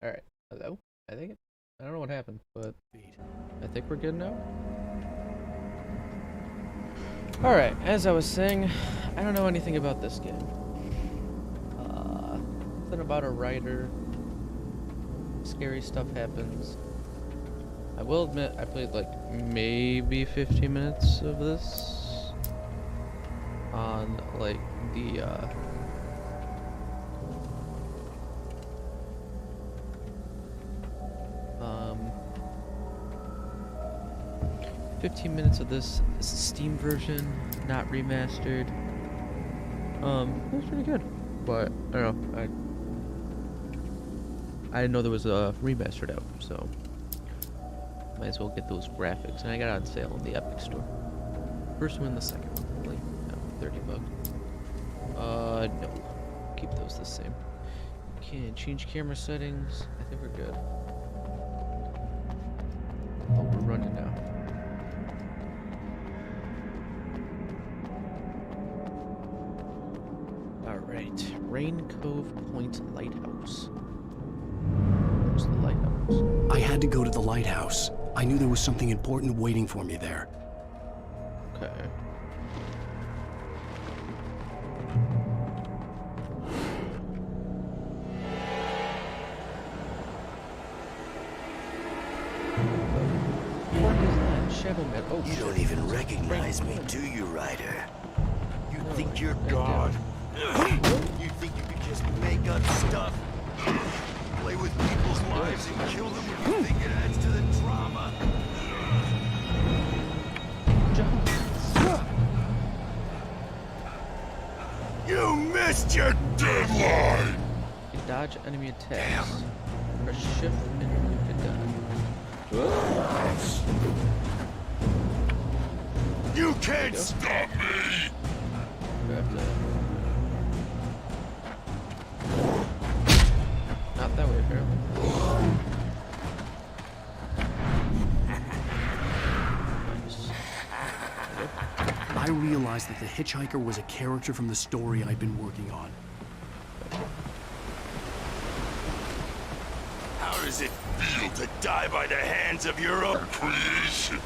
Alright. Hello? I think I don't know what happened, but I think we're good now. Alright, as I was saying, I don't know anything about this game. Nothing about a writer. Scary stuff happens. I will admit, I played like maybe 15 minutes of this on like the 15 minutes of this. This is Steam version, not remastered. It was pretty good, but I don't know. I didn't know there was a remastered out, so might as well get those graphics. And I got it on sale in the Epic Store. First one, the second one, like $30. No, keep those the same. Can change camera settings. I think we're good. Oh, we're running now. Alright, Rain Cove Point Lighthouse. Where's the lighthouse? I had to go to the lighthouse. I knew there was something important waiting for me there. Okay. What is that? Shadow Man. Oh, You shit. don't even recognize me, do you, Ryder? You think you're I God? don't. You think you can just make up stuff? Play with people's lives and kill them when you think it adds to the drama? You missed your deadline! You dodge enemy attacks. Press shift and you can dodge. You can't stop me! Grab that. Not that way, apparently. Nice. I realized that the hitchhiker was a character from the story I'd been working on. How does it feel to die by the hands of your own creation?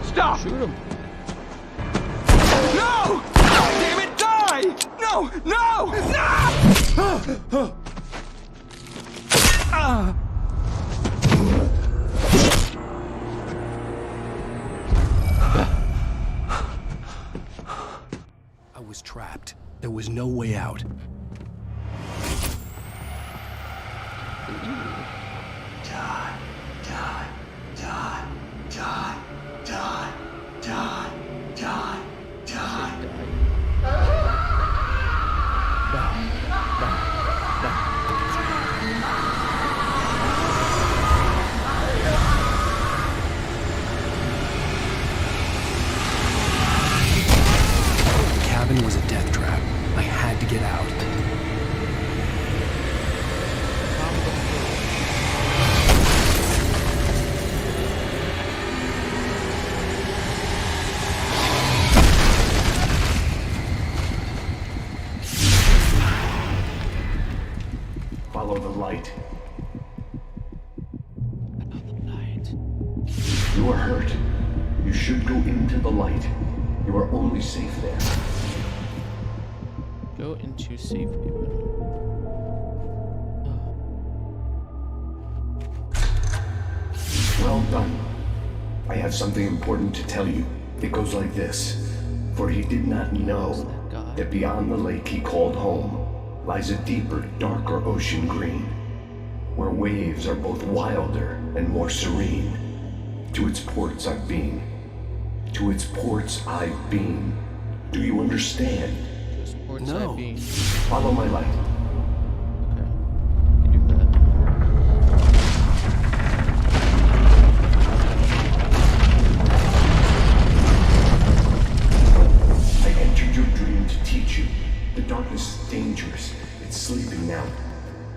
Stop! Shoot him. No! Damn it, die! No! No! No! I was trapped. There was no way out. Die, die, die, die, die, die, die, die. The cabin was a death trap. I had to get out. Follow the light. Night. You are hurt. You should go into the light. You are only safe there. Go into safe haven. Well done. I have something important to tell you. It goes like this. For he did not know that beyond the lake he called home lies a deeper, darker ocean green, where waves are both wilder and more serene. To its ports I've been. To its ports I've been. Do you understand? Sports No. IB. Follow my light. Okay. You do that. I entered your dream to teach you. The darkness is dangerous. It's sleeping now.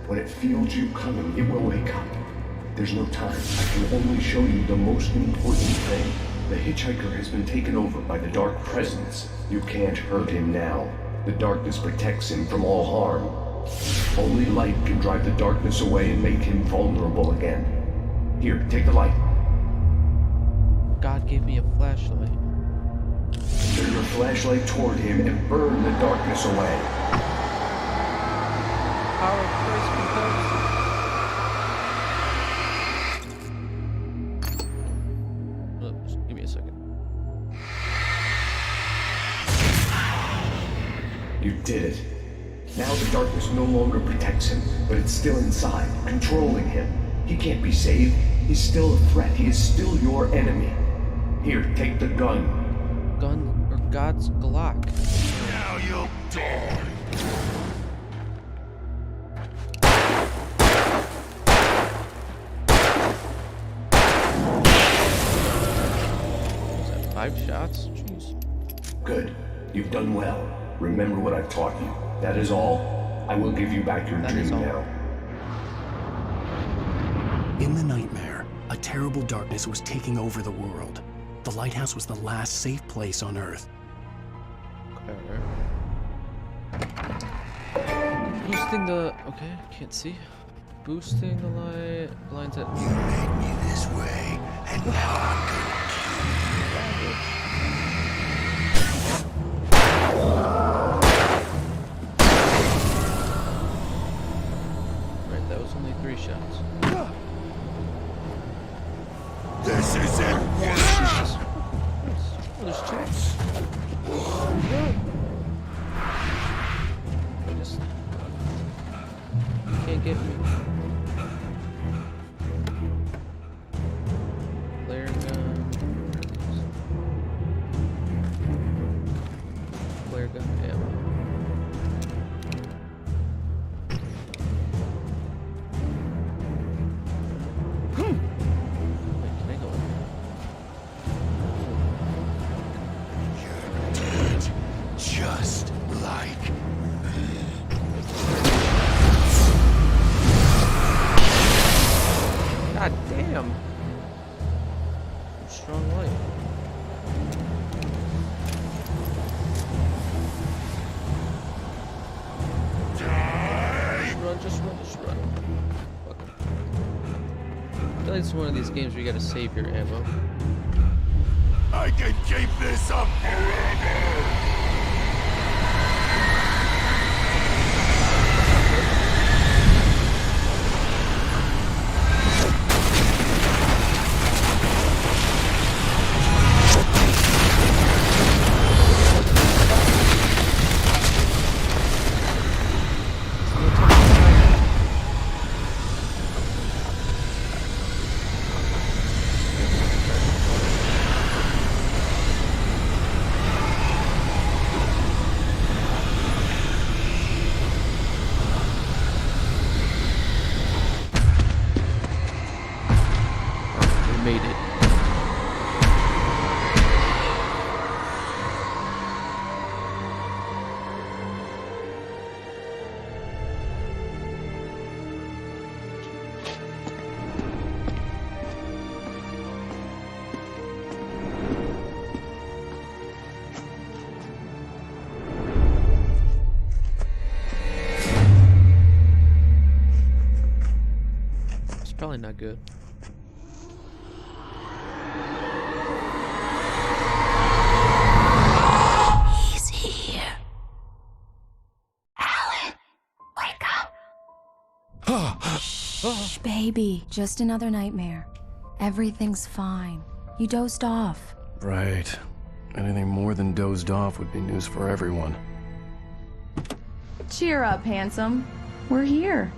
When it feels you coming, it will wake up. There's no time. I can only show you the most important thing. The hitchhiker has been taken over by the dark presence. You can't hurt him now. The darkness protects him from all harm. Only light can drive the darkness away and make him vulnerable again. Here, take the light. God gave me a flashlight. Turn your flashlight toward him and burn the darkness away. Power of Christ compels. Oops, give me a second. You did it. Now the darkness no longer protects him, but it's still inside, controlling him. He can't be saved. He's still a threat. He is still your enemy. Here, take the gun. Gun or God's Glock. Now you'll die. Was that 5 shots? Jeez. Good. You've done well. Remember what I've taught you. That is all. I will give you back your That dream is all. now. In the nightmare, a terrible darkness was taking over the world. The lighthouse was the last safe place on Earth. Boosting the... Okay, can't see. Boosting the light... Blinds at... You made me this way, and now I'm gonna Right, that was only 3 shots. This isn't worth Oh, there's 2. I just... Can't get me. Flare gun. Flare gun ammo. Wait, can I go in? dead. Just like God damn! Strong light. Just run, just run. Fuck. I feel like it's one of these games where you gotta save your ammo. I can keep this up forever. We made it. It's probably not good. He's here. Alan, wake up. Shh, baby. Just another nightmare. Everything's fine. You dozed off. Right. Anything more than dozed off would be news for everyone. Cheer up, handsome. We're here.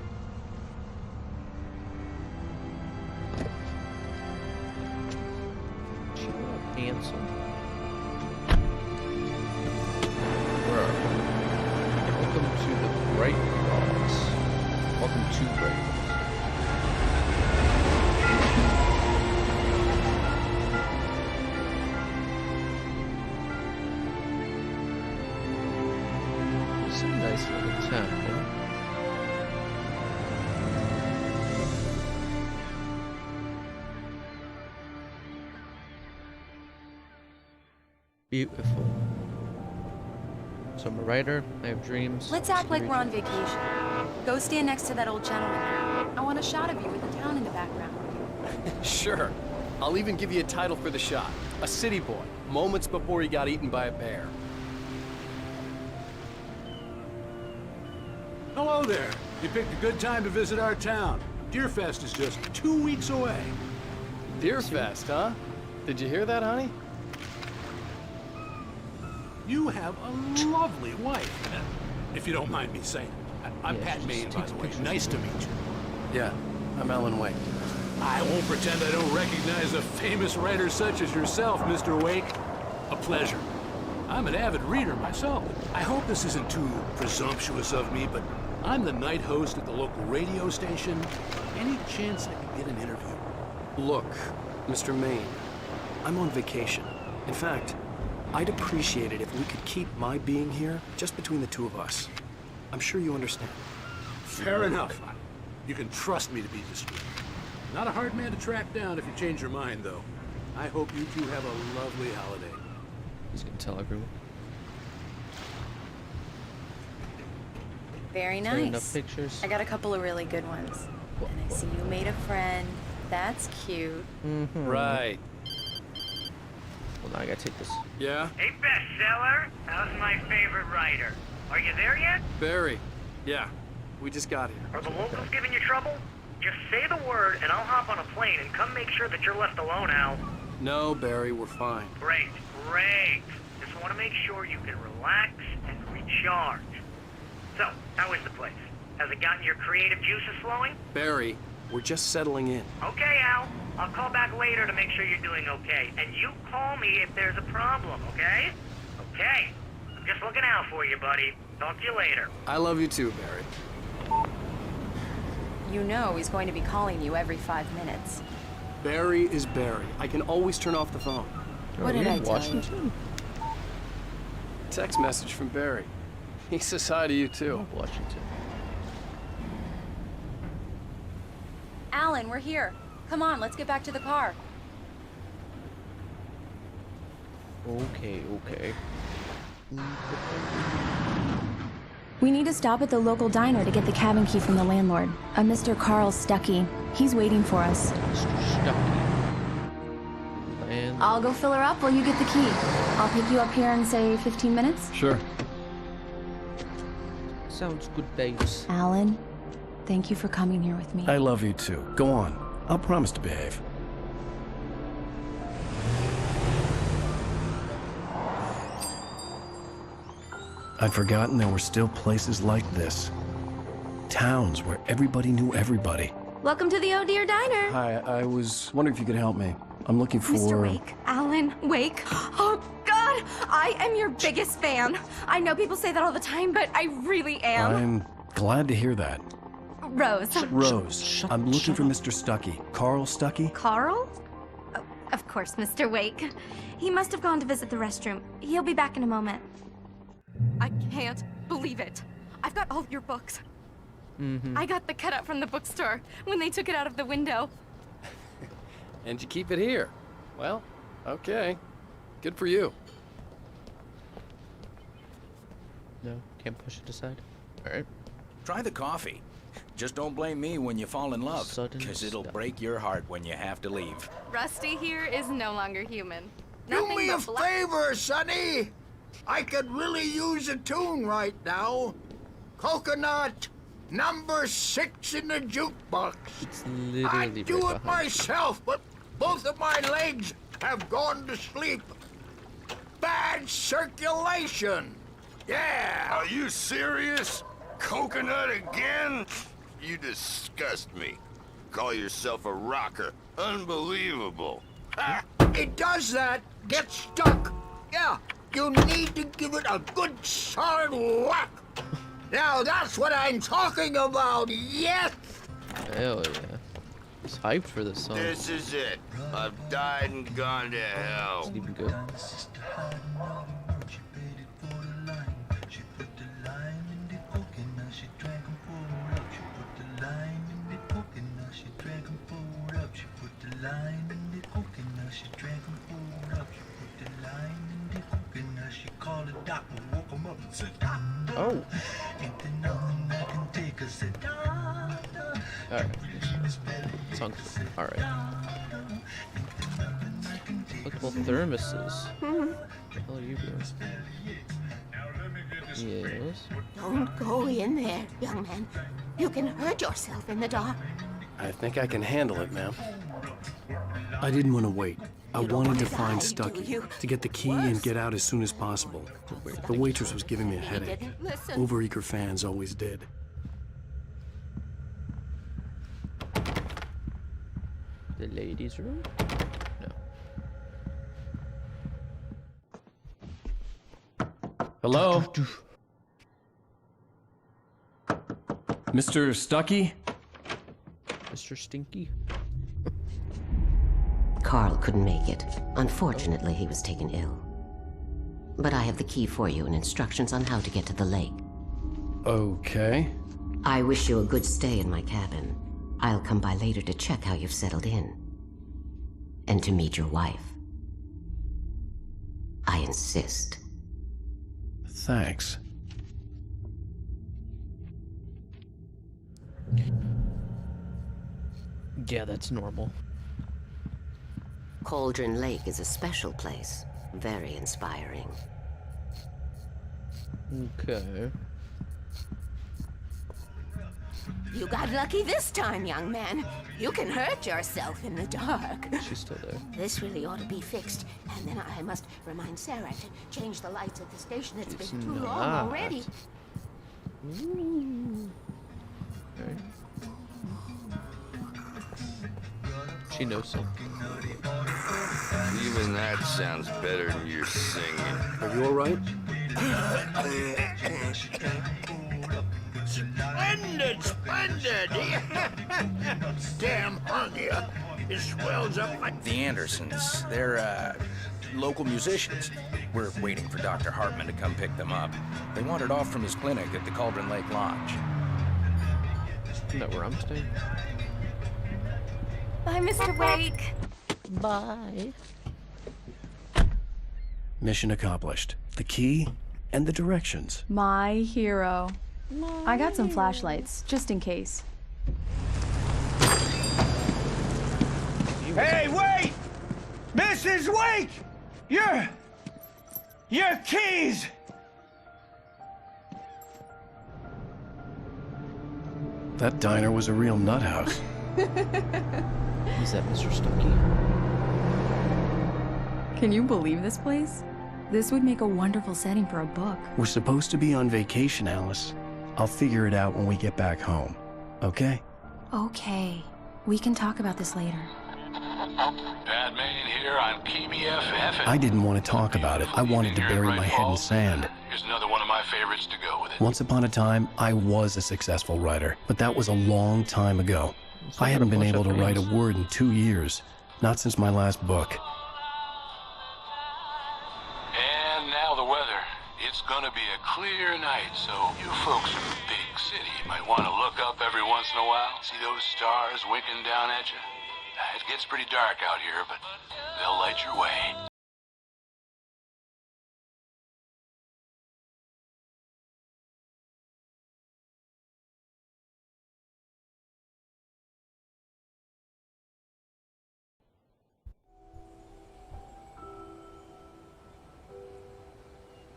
Cheer up, handsome. Where are we? Welcome to the Bright Rocks. Welcome to Bright Rocks. It's a nice little town. Beautiful. So I'm a writer, I have dreams. Let's act like we're on vacation. Go stand next to that old gentleman. I want a shot of you with the town in the background. Sure. I'll even give you a title for the shot. A city boy, moments before he got eaten by a bear. Hello there. You picked a good time to visit our town. Deerfest is just 2 weeks away. Deerfest, huh? Did you hear that, honey? You have a lovely wife, if you don't mind me saying. I'm Yeah, Pat she Maine, just by takes the way. pictures. Nice to meet you. Yeah, I'm Alan Wake. I won't pretend I don't recognize a famous writer such as yourself, Mr. Wake. A pleasure. I'm an avid reader myself. I hope this isn't too presumptuous of me, but I'm the night host at the local radio station. Any chance I could get an interview? Look, Mr. Maine, I'm on vacation. In fact, I'd appreciate it if we could keep my being here just between the two of us. I'm sure you understand. Fair enough. You can trust me to be discreet. Not a hard man to track down if you change your mind, though. I hope you two have a lovely holiday. He's gonna tell everyone. Very Is there enough nice. pictures? I got a couple of really good ones. And I see you made a friend. That's cute. Right. Well, now I gotta take this. Yeah? Hey, bestseller, how's my favorite writer? Are you there yet? Barry. Yeah, we just got here. Are the locals giving you trouble? Just say the word and I'll hop on a plane and come make sure that you're left alone, Al. No, Barry, we're fine. Great, great. Just want to make sure you can relax and recharge. So, how is the place? Has it gotten your creative juices flowing? Barry, we're just settling in. Okay, Al. I'll call back later to make sure you're doing okay. And you call me if there's a problem, okay? Okay. I'm just looking out for you, buddy. Talk to you later. I love you too, Barry. You know he's going to be calling you every 5 minutes. Barry is Barry. I can always turn off the phone. What Are did we I in tell you? Washington? Text message from Barry. He says hi to you too. Washington. Alan, we're here. Come on, let's get back to the car. Okay. We need to stop at the local diner to get the cabin key from the landlord, a Mr. Carl Stuckey. He's waiting for us. Mr. Stucky. And I'll go fill her up while you get the key. I'll pick you up here in, say, 15 minutes. Sure. sounds good, babes. Alan, thank you for coming here with me. I love you too. Go on. I'll promise to behave. I'd forgotten there were still places like this. Towns where everybody knew everybody. Welcome to the Oh Dear Diner. Hi, I was wondering if you could help me. I'm looking for... Mr. Wake. Alan Wake. Oh, God! I am your biggest fan. I know people say that all the time, but I really am. I'm glad to hear that. Rose. Rose, I'm looking for Mr. Stuckey. Carl Stuckey? Carl? Oh, of course, Mr. Wake. He must have gone to visit the restroom. He'll be back in a moment. I can't believe it. I've got all your books. I got the cutout from the bookstore when they took it out of the window. And you keep it here. Well, okay. Good for you. No, can't push it aside. Alright. Try the coffee. Just don't blame me when you fall in love, Sudden because it'll stop. break your heart when you have to leave. Rusty here is no longer human. Do me a favor, Sonny. I could really use a tune right now. Coconut, number 6 in the jukebox. It's literally I'd do right it behind. myself, but Both of my legs have gone to sleep. Bad circulation. Yeah. Are you serious? Coconut again? You disgust me. Call yourself a rocker. Unbelievable. Ha! It does that. Get stuck. Yeah, you need to give it a good solid whack. Now that's what I'm talking about, yes! Hell yeah. He's hyped for this song. This is it. I've died and gone to hell. It's even good. Oh. Alright. Song's alright. Lookable thermoses. What the hell are you doing? Yes. Don't go in there, young man. You can hurt yourself in the dark. I think I can handle it, ma'am. I didn't want to wait. I wanted to find Stucky, to get the key and get out as soon as possible. The waitress was giving me a headache. Overeager fans always did. The ladies' room? No. Hello? Mr. Stucky? Mr. Stinky? Carl couldn't make it. Unfortunately, he was taken ill. But I have the key for you and instructions on how to get to the lake. Okay. I wish you a good stay in my cabin. I'll come by later to check how you've settled in. And to meet your wife. I insist. Thanks. Yeah, that's normal. Cauldron Lake is a special place. Very inspiring. Okay. You got lucky this time, young man. You can hurt yourself in the dark. She's still there. This really ought to be fixed. And then I must remind Sarah to change the lights at the station. It's been too long already. Ooh. Okay. She knows something. Even that sounds better than your singing. Are you all right? Splendid, splendid! Damn hungry. It swells up like... The Andersons, they're, local musicians. We're waiting for Dr. Hartman to come pick them up. They wandered off from his clinic at the Cauldron Lake Lodge. Isn't that where I'm staying? Bye, Mr. Wake. Bye. Mission accomplished. The key and the directions. My hero. I got some flashlights, just in case. Hey, wait! Mrs. Wake! Your keys! That diner was a real nut house. Is that Mr. Stucky? Can you believe this place? This would make a wonderful setting for a book. We're supposed to be on vacation, Alice. I'll figure it out when we get back home. Okay? Okay. We can talk about this later. Bad Maine here on KBFF. I didn't want to talk about it. I wanted to bury my head in sand. Here's another one of my favorites to go with it. Once upon a time, I was a successful writer, but that was a long time ago. I haven't been able to write a word in 2 years. Not since my last book. And now the weather. It's gonna be a clear night, so you folks in the big city might want to look up every once in a while. See those stars winking down at you? It gets pretty dark out here, but they'll light your way.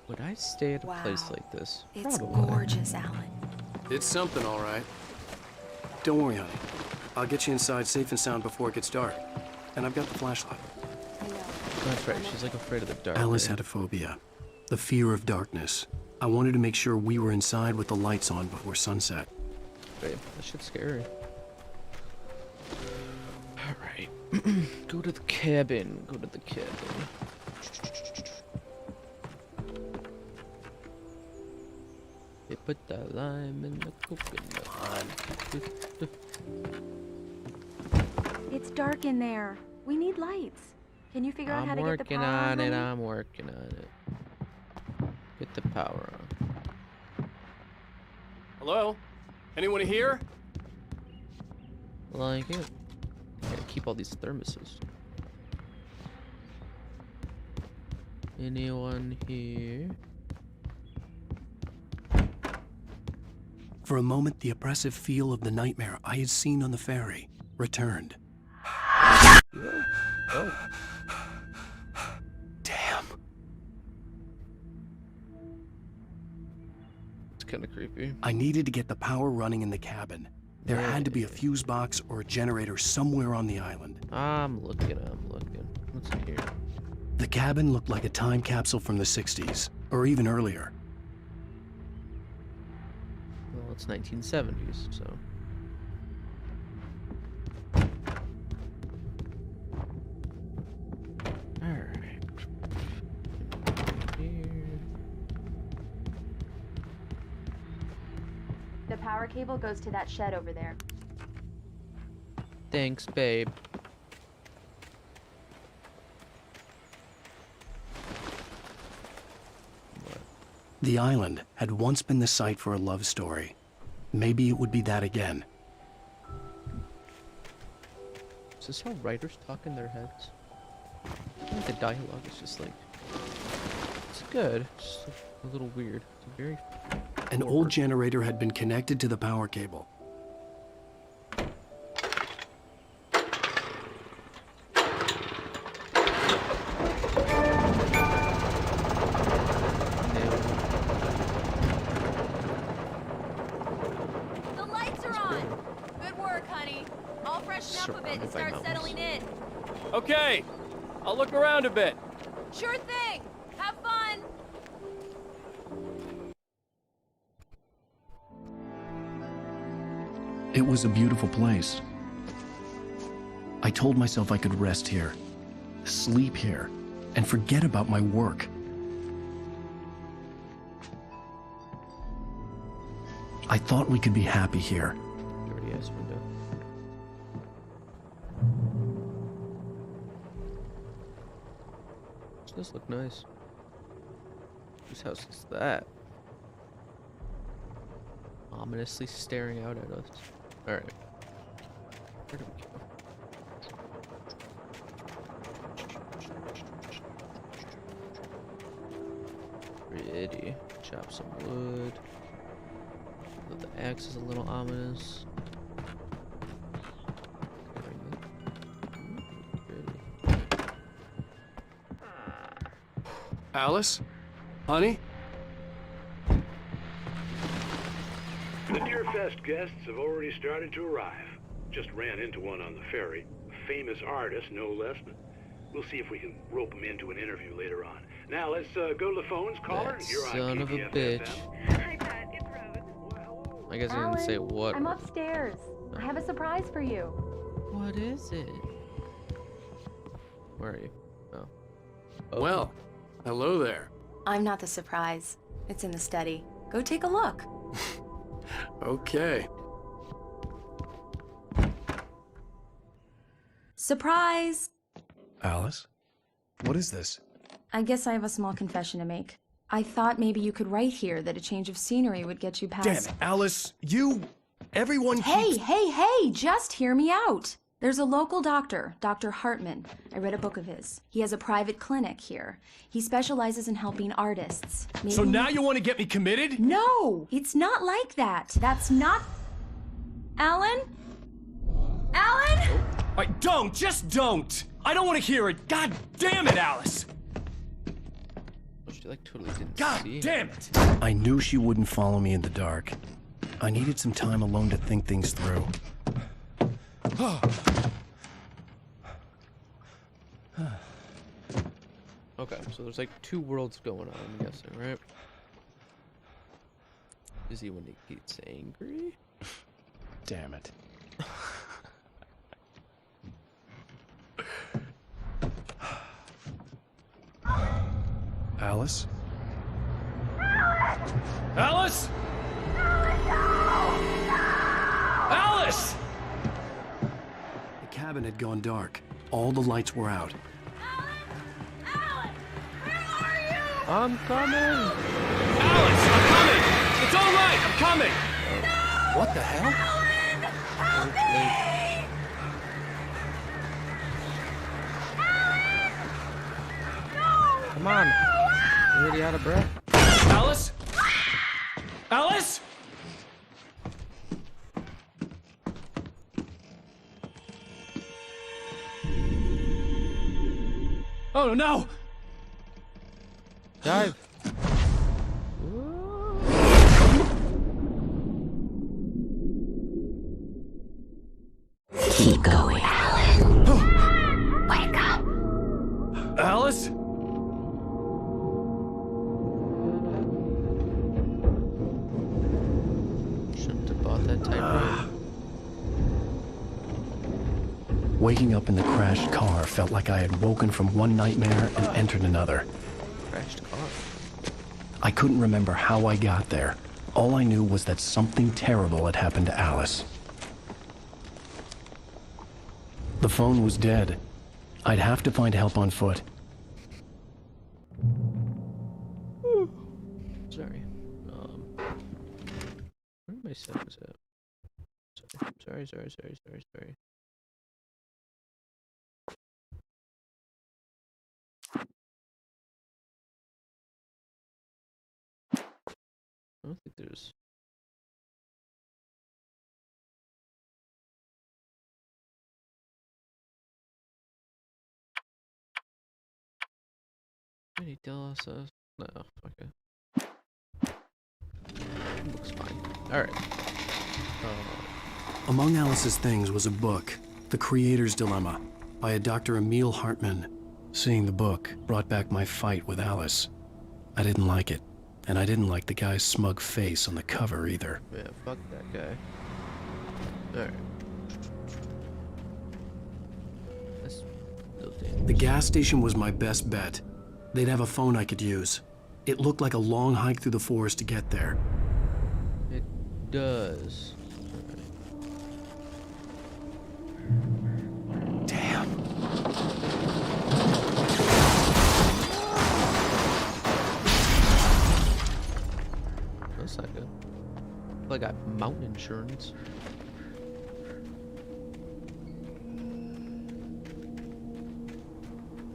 Would I stay at a place like this? It's Probably. gorgeous, Alan. It's something, all right. Don't worry, honey. I'll get you inside safe and sound before it gets dark. and I've got the flashlight. That's right, she's like afraid of the dark. Alice had a phobia. The fear of darkness. I wanted to make sure we were inside with the lights on before sunset. Babe, that shit's scary. Alright. Go to the cabin. Go to the cabin. They put the lime in the coconut. It's dark in there. We need lights. Can you figure out how to get the power on? I'm working on it. Get the power on. Hello? Anyone here? Like it. Gotta keep all these thermoses. Anyone here? For a moment, the oppressive feel of the nightmare I had seen on the ferry returned. Oh. Damn. It's kind of creepy. I needed to get the power running in the cabin. There had to be a fuse box or a generator somewhere on the island. I'm looking. What's in here? The cabin looked like a time capsule from the 60s, or even earlier. Well, it's 1970s, so... Alright. Here. The power cable goes to that shed over there. Thanks, babe. The island had once been the site for a love story. Maybe it would be that again. Is this how writers talk in their heads? I think the dialogue is just like... It's good, it's just a little weird. It's very... An old generator had been connected to the power cable. The lights are on! Good work, honey. I'll freshen up a bit and start settling in. Okay, I'll look around a bit. Sure thing! Have fun! It was a beautiful place. I told myself I could rest here, sleep here, and forget about my work. I thought we could be happy here. Dirty ass window. Does this look nice? Whose house is that? Ominously staring out at us. Alright. Where do we go? Pretty. Chop some wood. Although the axe is a little ominous. Alice? Honey? The Deerfest guests have already started to arrive. Just ran into one on the ferry. A famous artist, no less, but we'll see if we can rope them into an interview later on. Now, let's go to the phones, caller. You're on Son of a bitch. Hi, Pat. It's Rose. I guess I didn't say what. I'm upstairs. I have a surprise for you. What is it? Where are you? Oh. Well, hello there. I'm not the surprise. It's in the study. Go take a look. Okay. Surprise! Alice? What is this? I guess I have a small confession to make. I thought maybe you could write here that a change of scenery would get you past... Damn it, Alice! Everyone Hey, just hear me out! There's a local doctor, Dr. Hartman. I read a book of his. He has a private clinic here. He specializes in helping artists. So now you want to get me committed? No! It's not like that. That's not... Alan? Alan? Just don't! I don't want to hear it! God damn it, Alice! She like totally didn't God see damn it! I knew she wouldn't follow me in the dark. I needed some time alone to think things through. Okay, so there's like 2 worlds going on, I'm guessing, right? Is he when he gets angry? Damn it. Alice? Alice? Alice! The cabin had gone dark. All the lights were out. I'm coming! Alice, I'm coming! It's all right, I'm coming! What the hell? Come on. You're already out of breath. Alice? Alice? Oh no! Dive. Keep going, Alan. Wake up. Alice? Shouldn't have bought that typewriter. Waking up in the crashed car felt like I had woken from one nightmare and entered another. Crashed car. I couldn't remember how I got there. All I knew was that something terrible had happened to Alice. The phone was dead. I'd have to find help on foot. Sorry. Where did my settings at? Sorry. I don't think there's... Any DLSS? No, okay. Looks fine. Alright. Among Alice's things was a book, The Creator's Dilemma, by a Dr. Emil Hartman. Seeing the book brought back my fight with Alice. I didn't like it, and I didn't like the guy's smug face on the cover either. Yeah, fuck that guy. Alright. The gas station was my best bet. They'd have a phone I could use. It looked like a long hike through the forest to get there. It does. Damn. That's not good. I got mountain insurance.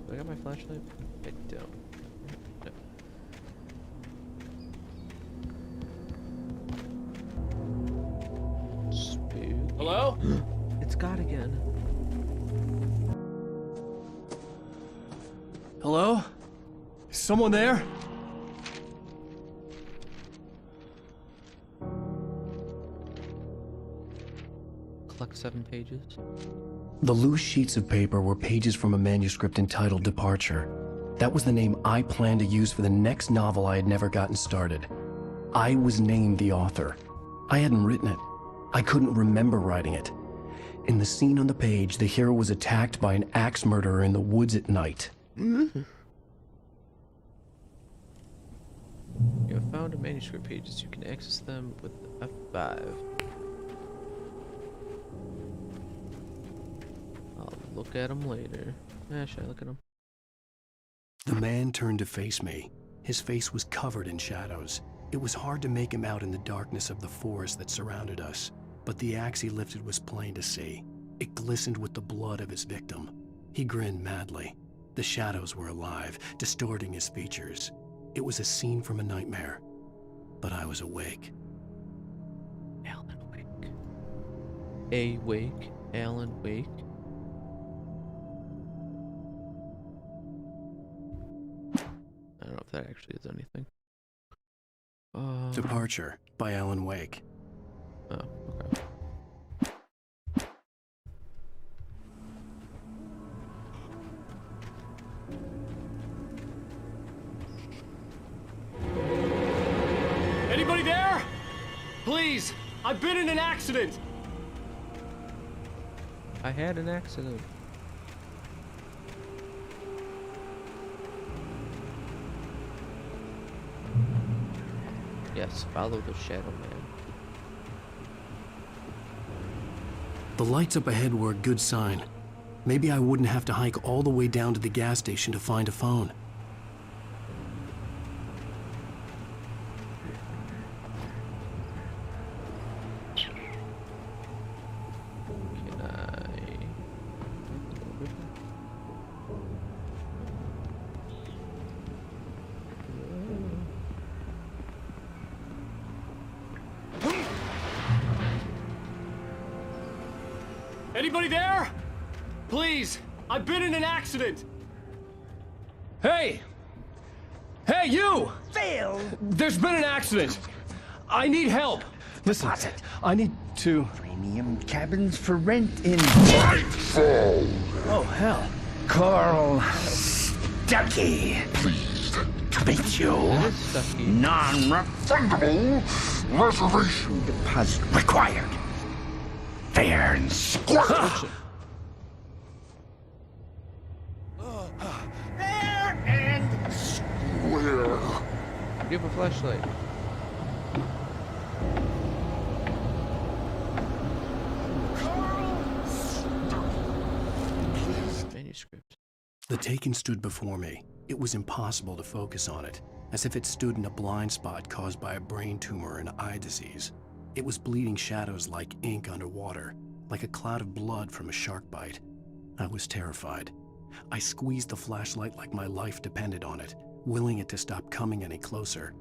Do I got my flashlight? I don't. No. Spook. Hello? It's God again. Hello? Is someone there? Collect 7 pages. The loose sheets of paper were pages from a manuscript entitled Departure. That was the name I planned to use for the next novel I had never gotten started. I was named the author. I hadn't written it. I couldn't remember writing it. In the scene on the page, the hero was attacked by an axe murderer in the woods at night. You have found a manuscript pages. You can access them with F5. I'll look at them later. Should I look at them? The man turned to face me. His face was covered in shadows. It was hard to make him out in the darkness of the forest that surrounded us, but the axe he lifted was plain to see. It glistened with the blood of his victim. He grinned madly. The shadows were alive, distorting his features. It was a scene from a nightmare, but I was awake. Alan Wake. Awake. Alan Wake. I don't know if that actually is anything. Departure by Alan Wake. Oh, okay. Please! I've been in an accident! I had an accident. Yes, follow the Shadow Man. The lights up ahead were a good sign. Maybe I wouldn't have to hike all the way down to the gas station to find a phone. Can I... Anybody there? Please! I've been in an accident! Hey! Hey, you! Phil! There's been an accident! I need help! Listen, I need to... Premium cabins for rent in... Nightfall! Oh, hell. Carl Stuckey. Pleased to meet you. Non-refundable Reservation deposit required. Fair and square. Fair and square. Do you have a flashlight? Manuscript. The Taken stood before me. It was impossible to focus on it, as if it stood in a blind spot caused by a brain tumor and eye disease. It was bleeding shadows like ink underwater, like a cloud of blood from a shark bite. I was terrified. I squeezed the flashlight like my life depended on it, willing it to stop coming any closer.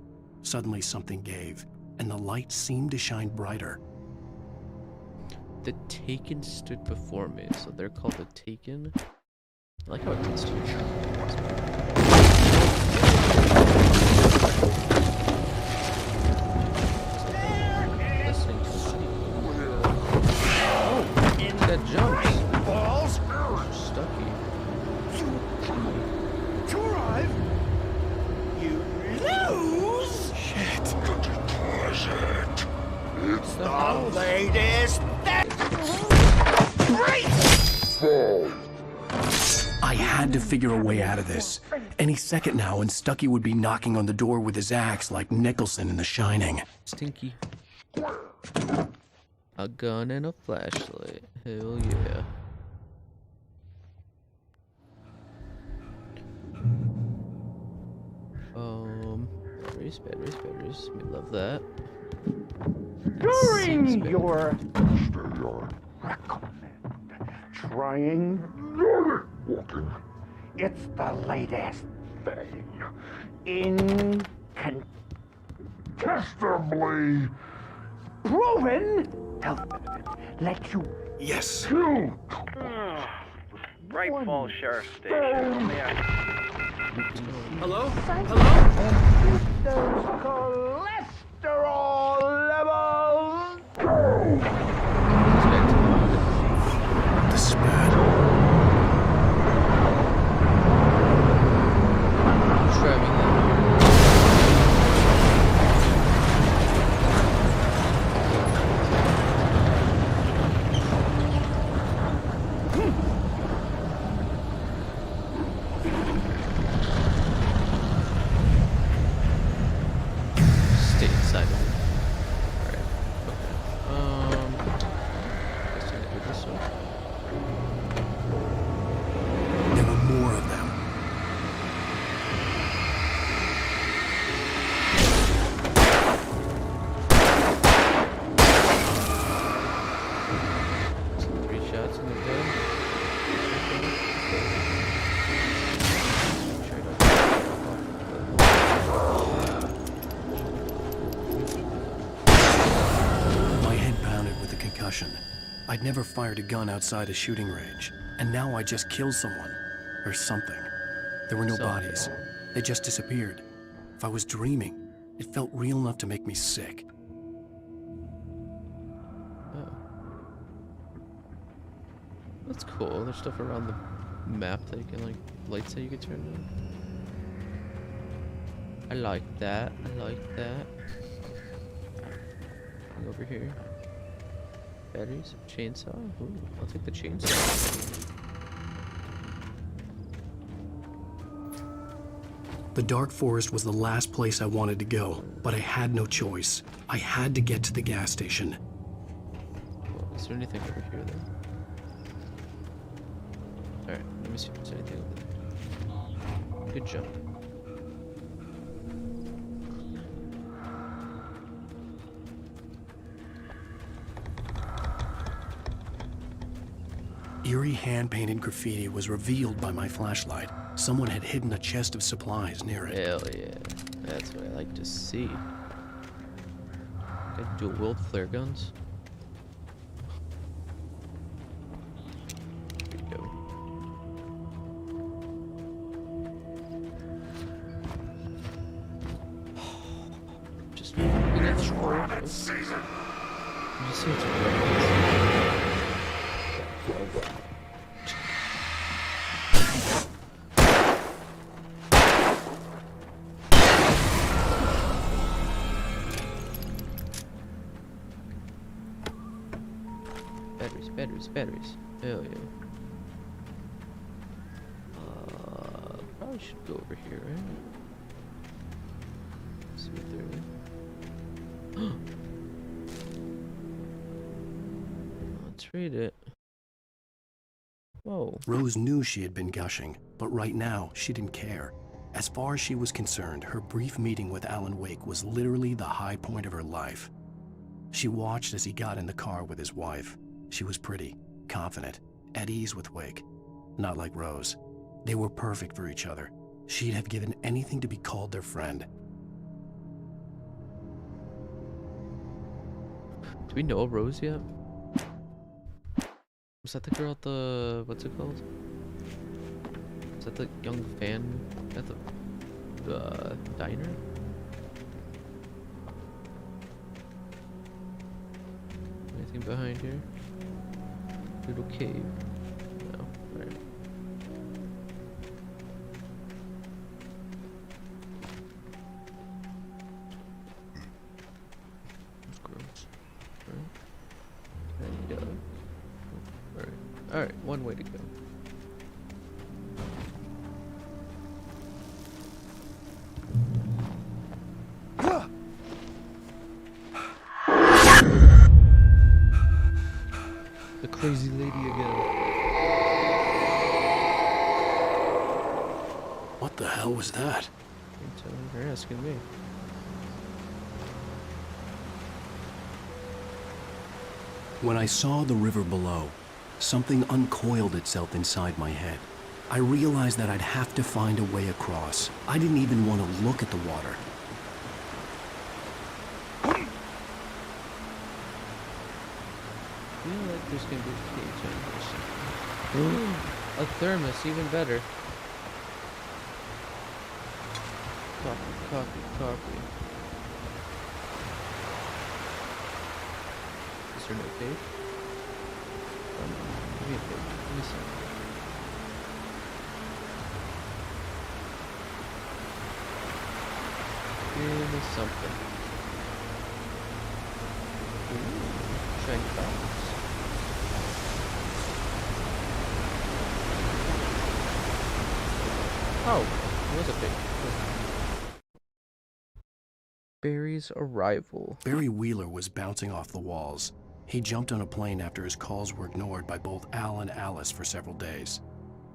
Suddenly something gave, and the light seemed to shine brighter. The Taken stood before me, so they're called the Taken. I like how it gets to listening to that jumps. balls. Stucky. To arrive, you lose. Shit. It's The latest. Great. fall. I had to figure a way out of this. Any second now, and Stucky would be knocking on the door with his axe like Nicholson in The Shining. Stinky. A gun and a flashlight. Hell yeah. Batteries. We love that. During your trying Walking. it's the latest thing. Incontestably proven health benefit. Let you Yes. Bright Falls Sheriff Station. Hello? those cholesterol levels. The spat. Stay inside of it. Alright. Okay. Guess I do this one. There were more of them. Three shots in the dead. My head pounded with the concussion. I'd never fired a gun outside a shooting range, and now I just killed someone. Or something. There were no bodies. They just disappeared. If I was dreaming, it felt real enough to make me sick. Oh. That's cool. There's stuff around the map that you can, like, lights that you can turn on. I like that. anything over here? Batteries? Chainsaw? Ooh, I'll take the chainsaw. The dark forest was the last place I wanted to go, but I had no choice. I had to get to the gas station. Well, is there anything over here then? Alright, let me see if there's anything over there. Good jump. Eerie hand-painted graffiti was revealed by my flashlight. Someone had hidden a chest of supplies near it. Hell yeah. That's what I like to see. Got dual-wield flare guns. Here we go. Just looking at the scroll. You see what's batteries. Hell yeah. Probably should go over here, right? See what there is. Let's read it. Whoa. Rose knew she had been gushing, but right now she didn't care. As far as she was concerned, her brief meeting with Alan Wake was literally the high point of her life. She watched as he got in the car with his wife. She was pretty, confident, at ease with Wake. Not like Rose. They were perfect for each other. She'd have given anything to be called their friend. Do we know Rose yet? Was that the girl at the... what's it called? Is that the young fan at the diner? Anything behind here? Little cave. No. Alright. That's gross. Alright. There you go. Alright. Alright, one way to go. The crazy lady again. What the hell was that? You're asking me. When I saw the river below, something uncoiled itself inside my head. I realized that I'd have to find a way across. I didn't even want to look at the water. I feel like there's gonna be a cage on here. Ooh, a thermos, even better. Coffee. Is there no cage? Give me a cage. Give me some. Give me something. Ooh, shiny box. Oh, it was a big. Barry's arrival. Barry Wheeler was bouncing off the walls. He jumped on a plane after his calls were ignored by both Al and Alice for several days.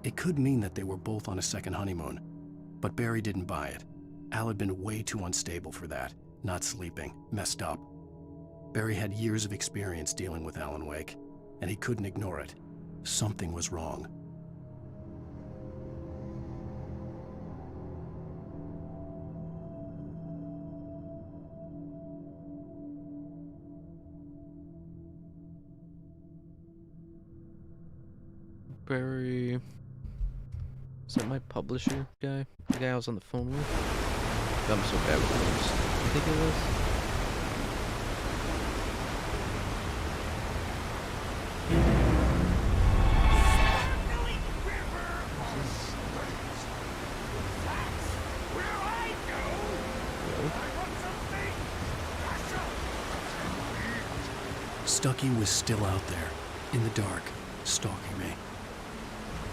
It could mean that they were both on a second honeymoon, but Barry didn't buy it. Al had been way too unstable for that, not sleeping, messed up. Barry had years of experience dealing with Alan Wake, and he couldn't ignore it. Something was wrong. Barry... Is that my publisher guy? The guy I was on the phone with? I'm so bad with names. I think it was. Stucky was still out there, in the dark, stalking me.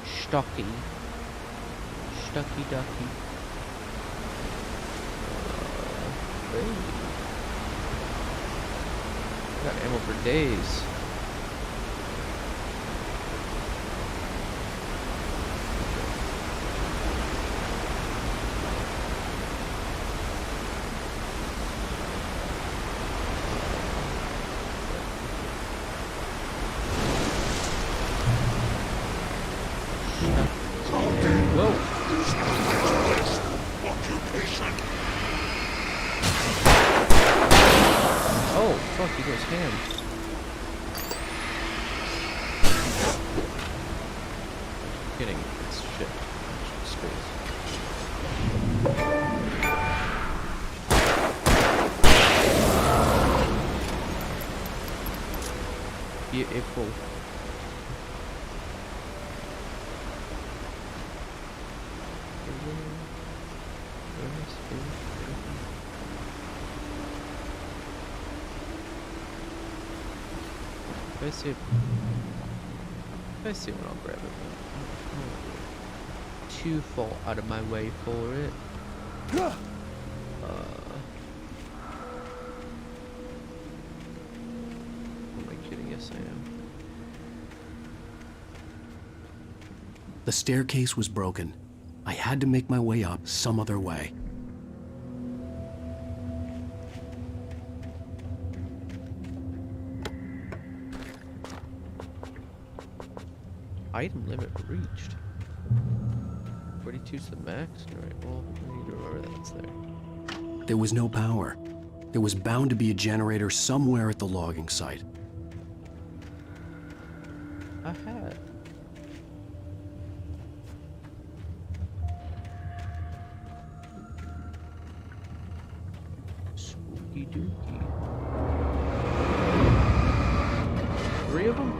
Stucky. Stucky ducky. Hey. Got ammo for days. Fuck, he goes ham. Kidding. It's shit. Space. Beautiful. If I see one, I'll grab it. Too far out of my way for it. Am I kidding? Yes, I am. The staircase was broken. I had to make my way up some other way. Item limit reached. 42's the max? Alright, well, I need to remember that's there. There was no power. There was bound to be a generator somewhere at the logging site. A hat. Spooky dookie. 3 of them?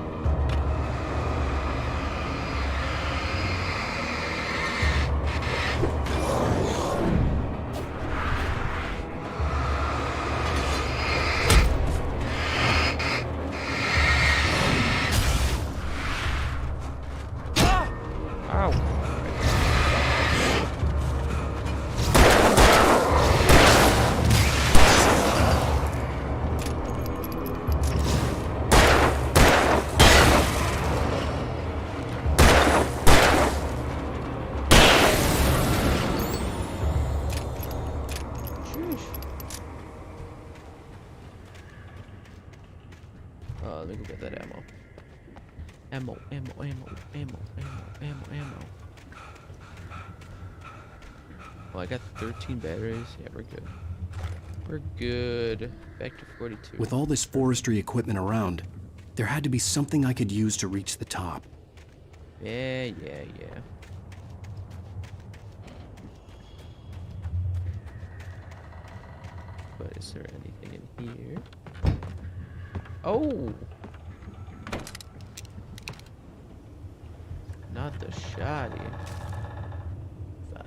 Let me go get that ammo. Ammo. Oh, I got 13 batteries. Yeah, we're good. We're good. Back to 42. With all this forestry equipment around, there had to be something I could use to reach the top. Yeah. But is there anything in here? Oh! Not the shoddy. 5.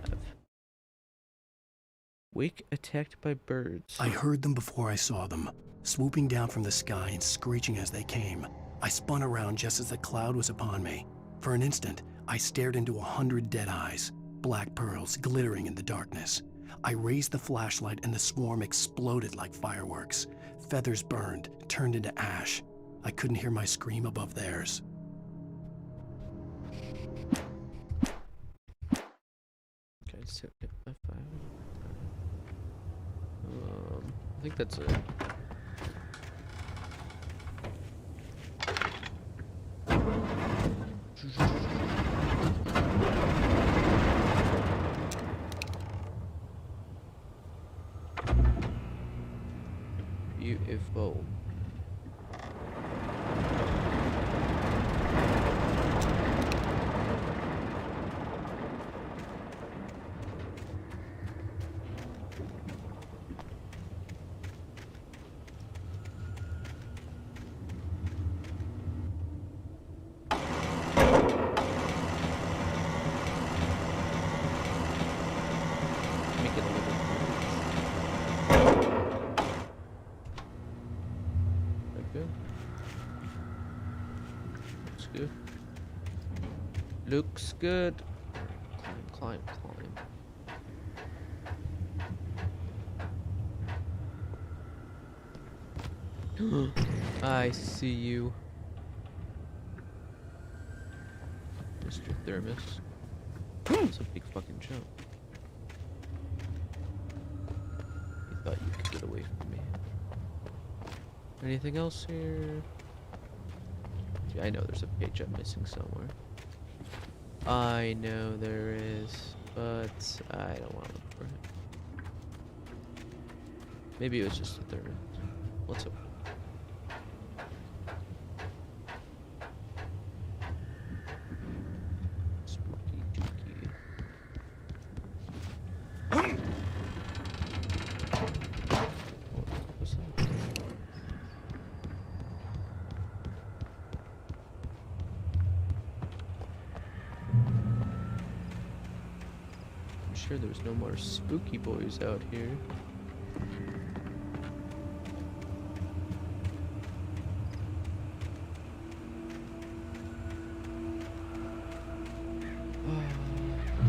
Wake attacked by birds. I heard them before I saw them, swooping down from the sky and screeching as they came. I spun around just as the cloud was upon me. For an instant, I stared into 100 dead eyes, black pearls glittering in the darkness. I raised the flashlight and the swarm exploded like fireworks. Feathers burned, turned into ash. I couldn't hear my scream above theirs. Okay, so F5. I think that's it. Beautiful. Make it a little good. good. Looks good. Climb, climb, climb. I see you, Mr. Thermos. That's a big fucking jump. You thought you could get away from me. Anything else here? I know there's a page I'm missing somewhere. I know there is, but I don't want to look for it. Maybe it was just a third. Let's hope. Spooky dooky. What's that? I'm sure there's no more spooky boys out here.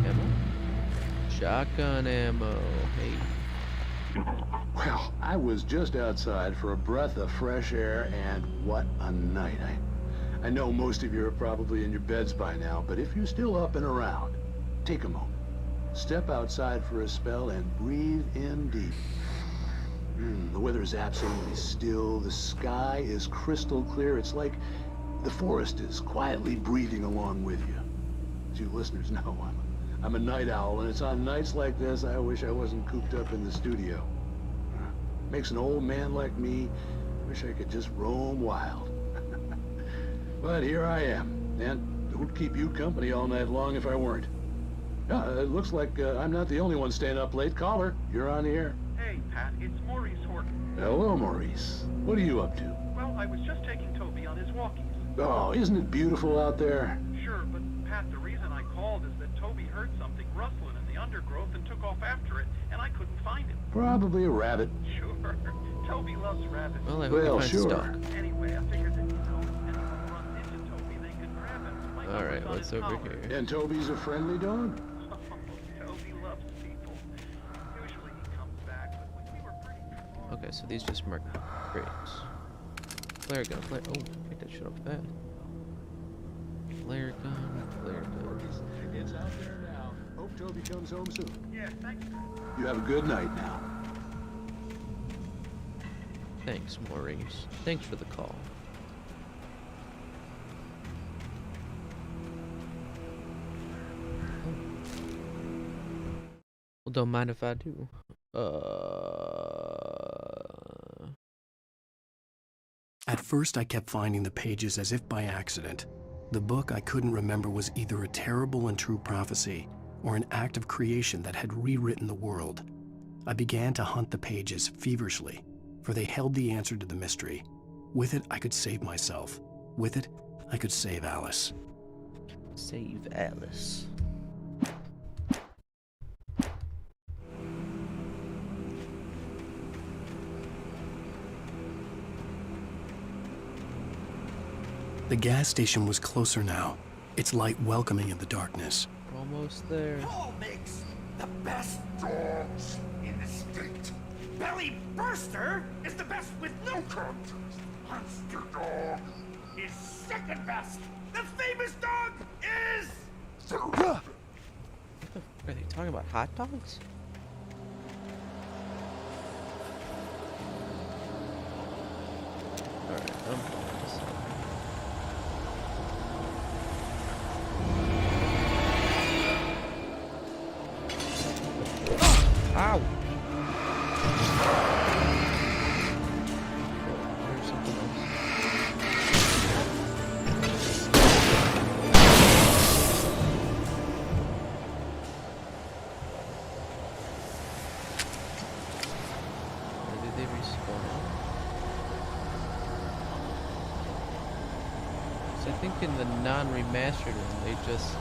Ammo? Shotgun ammo. Hey. Well, I was just outside for a breath of fresh air, and what a night. I know most of you are probably in your beds by now, but if you're still up and around, take a moment. Step outside for a spell and breathe in deep. The weather is absolutely still. The sky is crystal clear. It's like the forest is quietly breathing along with you. As you listeners know, I'm a night owl, and it's on nights like this I wish I wasn't cooped up in the studio. Makes an old man like me wish I could just roam wild. But here I am, and it would keep you company all night long if I weren't. It looks like I'm not the only one staying up late. Caller, you're on the air. Hey, Pat, it's Maurice Horton. Hello, Maurice. What are you up to? Well, I was just taking Toby on his walkies. Oh, isn't it beautiful out there? Sure, but Pat, the reason I called is that Toby heard something rustling in the undergrowth and took off after it, and I couldn't find it. Probably a rabbit. Sure. Toby loves rabbits. Well, I hope you find sure. stock. Anyway, I figured that, if anyone runs into Toby, they could grab him. Alright, what's over here? And Toby's a friendly dog? Toby loves people. Usually he comes back, but when we were pretty far... Okay, so these just mark crates. Flare gun, flare. Oh, pick that shit up fast. Flare gun, flare gun. It's out there now. Hope Toby comes home soon. Yeah, thanks. You have a good night now. Thanks, Maurice. Thanks for the call. Well, don't mind if I do. At first, I kept finding the pages as if by accident. The book I couldn't remember was either a terrible and true prophecy or an act of creation that had rewritten the world. I began to hunt the pages feverishly, for they held the answer to the mystery. With it, I could save myself. With it, I could save Alice. Save Alice. The gas station was closer now, its light welcoming in the darkness. We're almost there. Who makes the best dogs in the state? Belly Burster is the best with no contest. Monster Dog is second best. The famous dog is... What the f are they talking about? Hot dogs? Alright, I'm following this. Ow! There's something else. Where did they respawn? So I think in the non-remastered one, they just...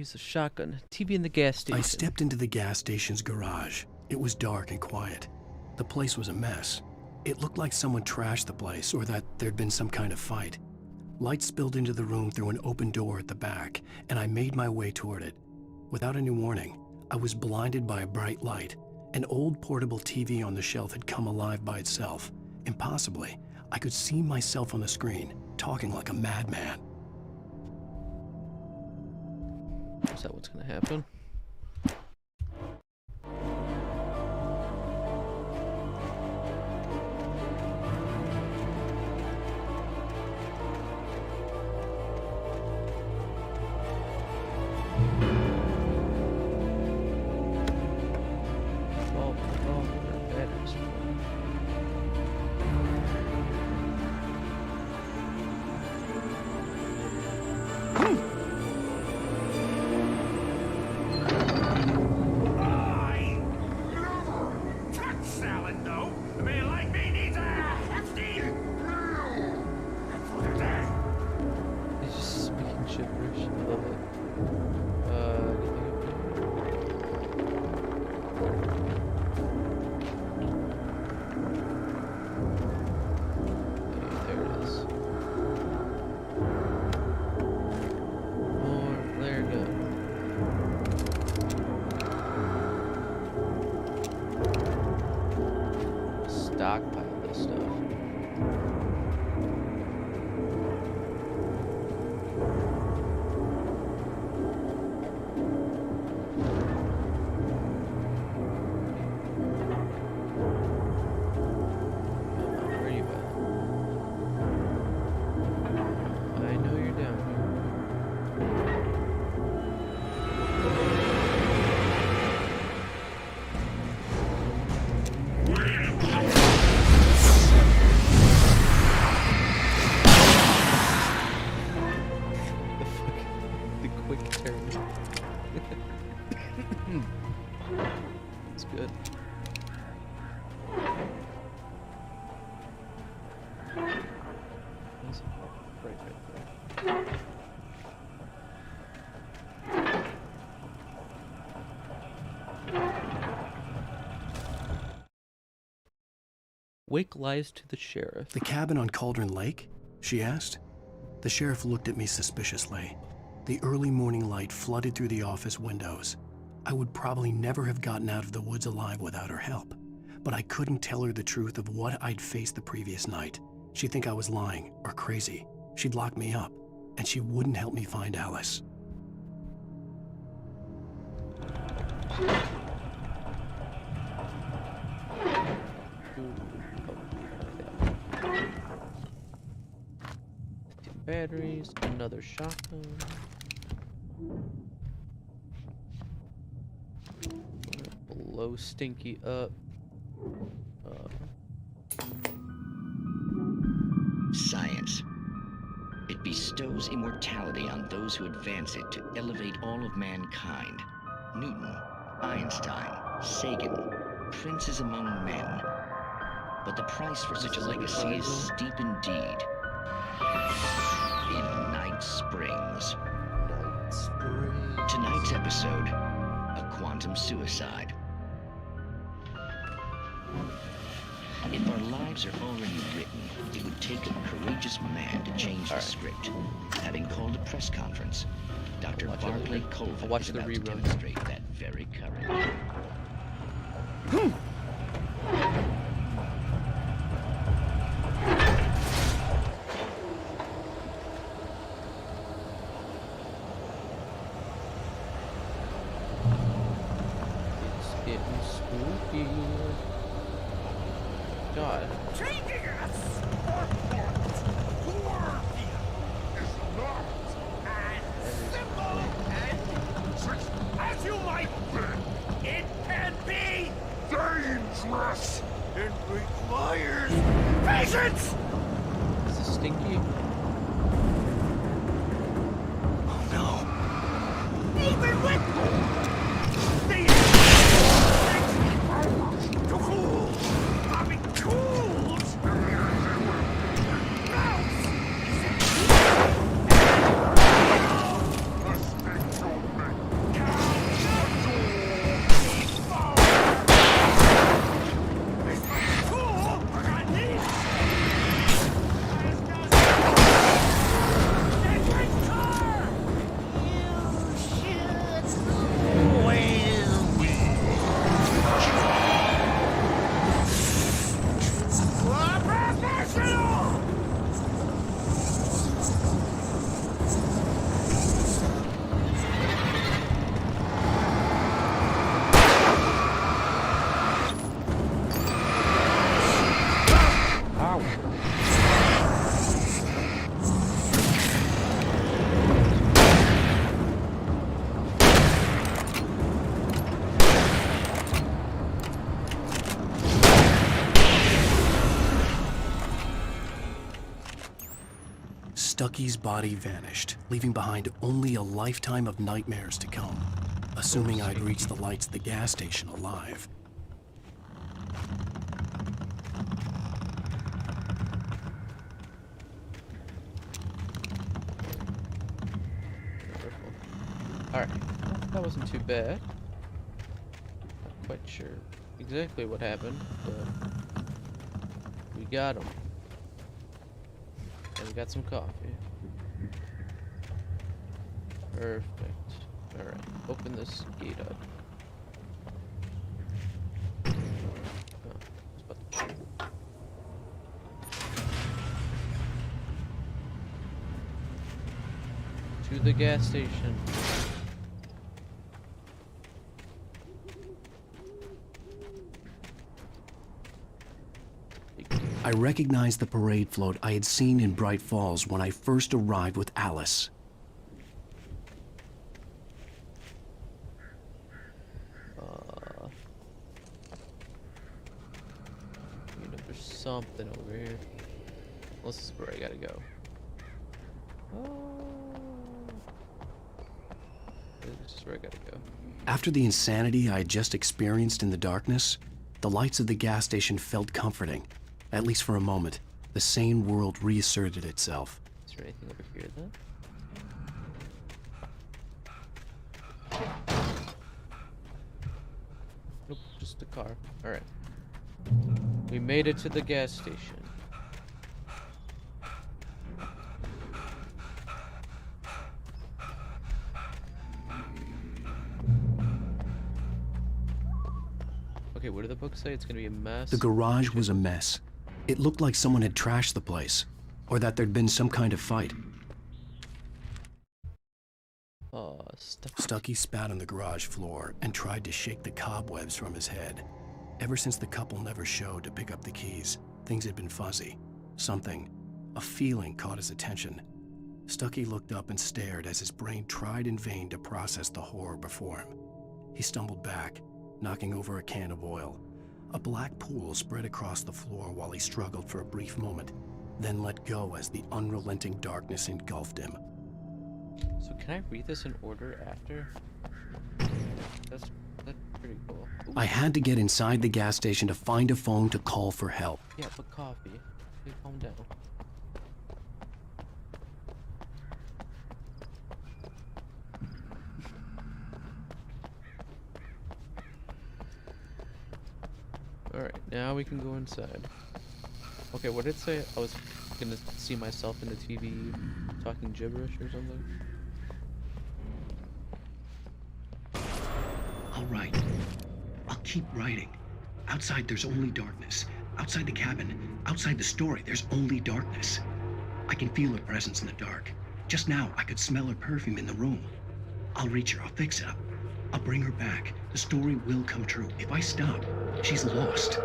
use a shotgun. TV in the gas station. I stepped into the gas station's garage. It was dark and quiet. The place was a mess. It looked like someone trashed the place or that there'd been some kind of fight. Light spilled into the room through an open door at the back, and I made my way toward it. Without any warning, I was blinded by a bright light. An old portable TV on the shelf had come alive by itself. Impossibly, I could see myself on the screen, talking like a madman. Is that what's gonna happen? Stockpile this stuff. Where are you at? I know you're down It's good. Right there. Wake lies to the sheriff. The cabin on Cauldron Lake? She asked. The sheriff looked at me suspiciously. The early morning light flooded through the office windows. I would probably never have gotten out of the woods alive without her help, but I couldn't tell her the truth of what I'd faced the previous night. She'd think I was lying or crazy. She'd lock me up, and she wouldn't help me find Alice. Batteries, another shotgun. Blow Stinky up. Science. It bestows immortality on those who advance it to elevate all of mankind. Newton, Einstein, Sagan, princes among men. But the price for such a legacy is steep indeed. In Night Springs. Tonight's episode, a quantum suicide. If our lives are already written, it would take a courageous man to change the script. Having called a press conference, Dr. Barclay Colvin is about to demonstrate that very courage. It's getting spooky. God. Changing us! Glorfia is not as simple and as you might think. It can be dangerous. It requires patience! Is this Stinky? Oh no. Even with the cool, popping tools. Stucky's body vanished, leaving behind only a lifetime of nightmares to come, assuming I'd reached the lights at the gas station alive. Alright, that wasn't too bad. Not quite sure exactly what happened, but we got him. And we got some coffee. Perfect. Alright, open this gate up. Oh, it's about to shoot. To the gas station. I recognized the parade float I had seen in Bright Falls when I first arrived with Alice. You know, there's something over here. Well, this is where I gotta go. This is where I gotta go. After the insanity I had just experienced in the darkness, the lights of the gas station felt comforting. At least for a moment, the sane world reasserted itself. Is there anything over here then? Nope, just a car. Alright. We made it to the gas station. Okay, what did the book say? It's gonna be a mess. The garage was a mess. It looked like someone had trashed the place, or that there'd been some kind of fight. Stucky spat on the garage floor and tried to shake the cobwebs from his head. Ever since the couple never showed to pick up the keys, things had been fuzzy. Something, a feeling caught his attention. Stucky looked up and stared as his brain tried in vain to process the horror before him. He stumbled back, knocking over a can of oil. A black pool spread across the floor while he struggled for a brief moment, then let go as the unrelenting darkness engulfed him. So can I read this in order after? That's pretty cool. Ooh. I had to get inside the gas station to find a phone to call for help. Yeah, but coffee. Okay, calm down. Alright, now we can go inside. Okay, what did it say? I was gonna see myself in the TV talking gibberish or something? All right. I'll keep writing. Outside, there's only darkness. Outside the cabin, outside the story, there's only darkness. I can feel her presence in the dark. Just now, I could smell her perfume in the room. I'll reach her. I'll fix it up. I'll bring her back. The story will come true. If I stop, she's lost.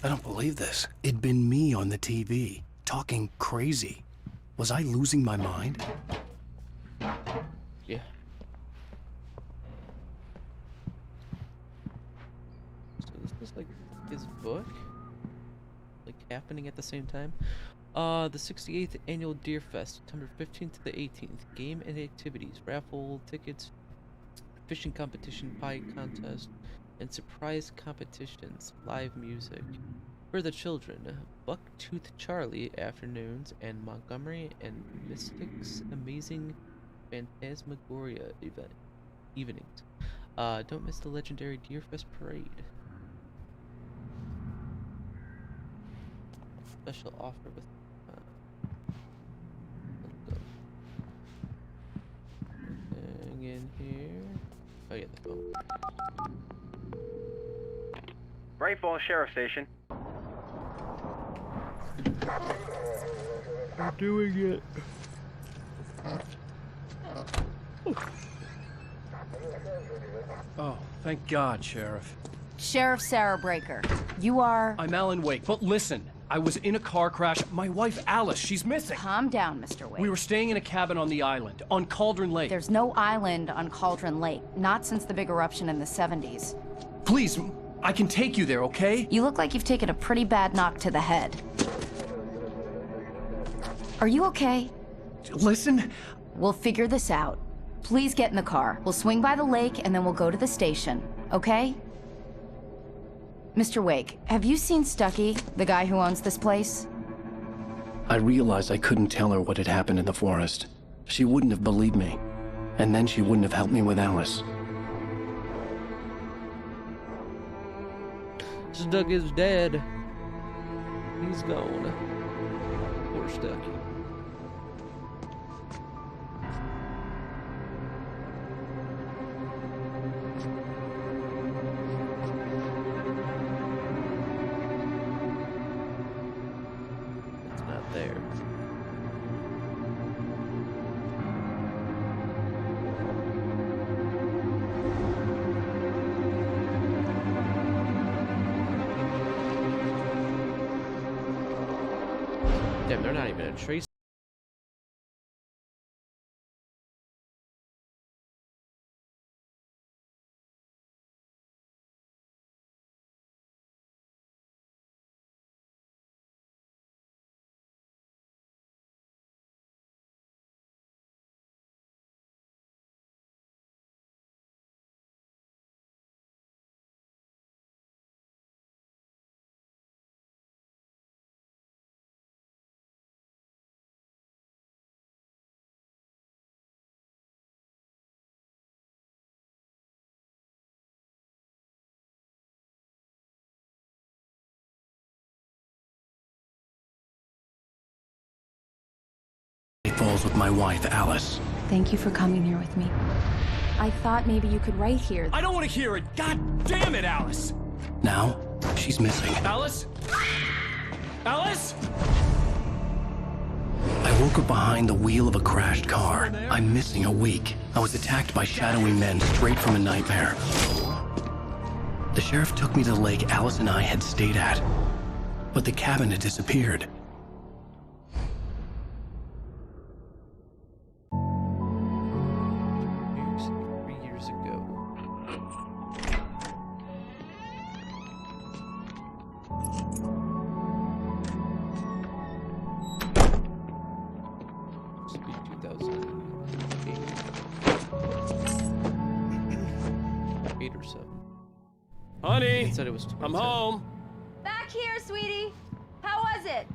I don't believe this. It'd been me on the TV, talking crazy. Was I losing my mind? Yeah. So this is like his book? Like happening at the same time? The 68th Annual Deer Fest, September 15th to the 18th. Game and activities, raffle tickets, fishing competition, pie contest, and surprise competitions, live music. For the children, Bucktooth Charlie afternoons and Montgomery and Mystics Amazing Phantasmagoria evenings. Don't miss the legendary Deerfest Parade. Special offer with anything in here. Oh yeah, the phone. Bright Falls Sheriff Station. I'm doing it. Oh, thank God, Sheriff. Sheriff Sarah Breaker, you are... I'm Alan Wake, but listen, I was in a car crash. My wife, Alice, she's missing. Calm down, Mr. Wake. We were staying in a cabin on the island, on Cauldron Lake. There's no island on Cauldron Lake, not since the big eruption in the 70s. Please, I can take you there, okay? You look like you've taken a pretty bad knock to the head. Are you okay? Listen. We'll figure this out. Please get in the car. We'll swing by the lake and then we'll go to the station, okay? Mr. Wake, have you seen Stucky, the guy who owns this place? I realized I couldn't tell her what had happened in the forest. She wouldn't have believed me. And then she wouldn't have helped me with Alice. Stuck is dead. He's gone. Poor Stucky. It's not there. Damn, they're not even a trace. Falls with my wife, Alice. Thank you for coming here with me. I thought maybe you could write here. I don't want to hear it! God damn it, Alice! Now, she's missing. Alice? Alice? I woke up behind the wheel of a crashed car. I'm missing a week. I was attacked by shadowy men straight from a nightmare. The sheriff took me to the lake Alice and I had stayed at. But the cabin had disappeared. Honey, said it was I'm home. Back here, sweetie. How was it?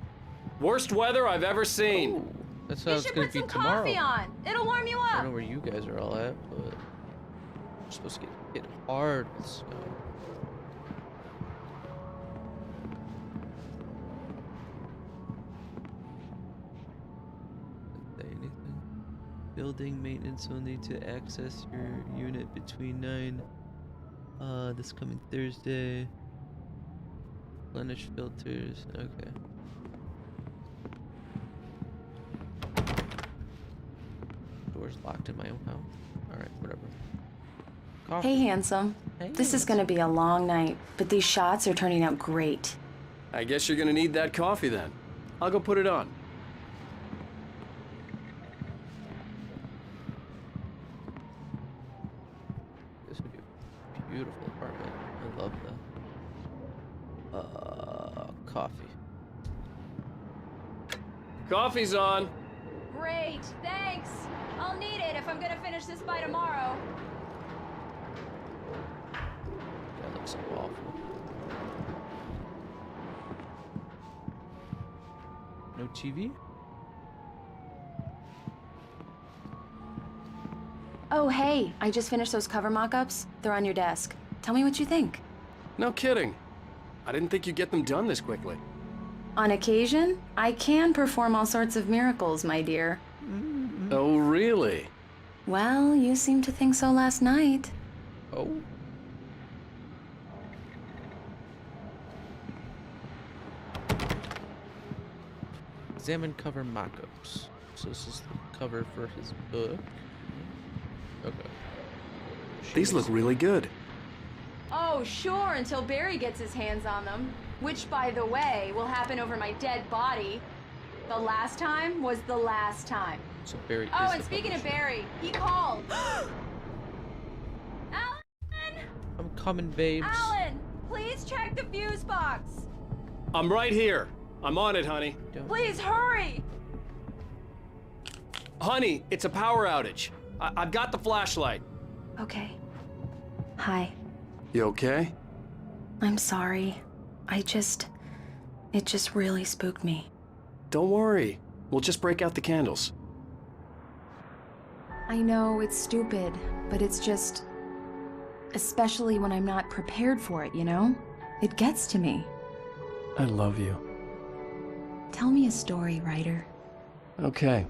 Worst weather I've ever seen. Ooh, that's how You it's should gonna put be some tomorrow. coffee on. It'll warm you I up. don't know where you guys are all at, but we're supposed to get hit hard with snow. Didn't say anything. Building maintenance will need to access your unit between 9 this coming Thursday. Replenish filters. Okay. Doors locked in my own house. Alright, whatever. Coffee. Hey, handsome. Hey, This is gonna be a long night, but these shots are turning out great. I guess you're gonna need that coffee then. I'll go put it on. This would be a beautiful apartment. I love the coffee. Coffee's on. Great, thanks. I'll need it if I'm gonna finish this by tomorrow. That looks so awful. No TV? Oh, hey, I just finished those cover mock-ups. They're on your desk. Tell me what you think. No kidding. I didn't think you'd get them done this quickly. On occasion, I can perform all sorts of miracles, my dear. Oh, really? Well, you seemed to think so last night. Oh. Examine cover mock-ups. So this is the cover for his book. Okay. These look really good. Oh, sure, until Barry gets his hands on them. Which, by the way, will happen over my dead body. The last time was the last time. So Barry Oh, is and the speaking of publisher. Barry, he called. Alan! I'm coming, babes. Alan! Please check the fuse box. I'm right here. I'm on it, honey. Please hurry! Honey, it's a power outage. I've got the flashlight. Okay. Hi. You okay? I'm sorry. It just really spooked me. Don't worry. We'll just break out the candles. I know it's stupid, but it's just... especially when I'm not prepared for it, you know? It gets to me. I love you. Tell me a story, writer. Okay.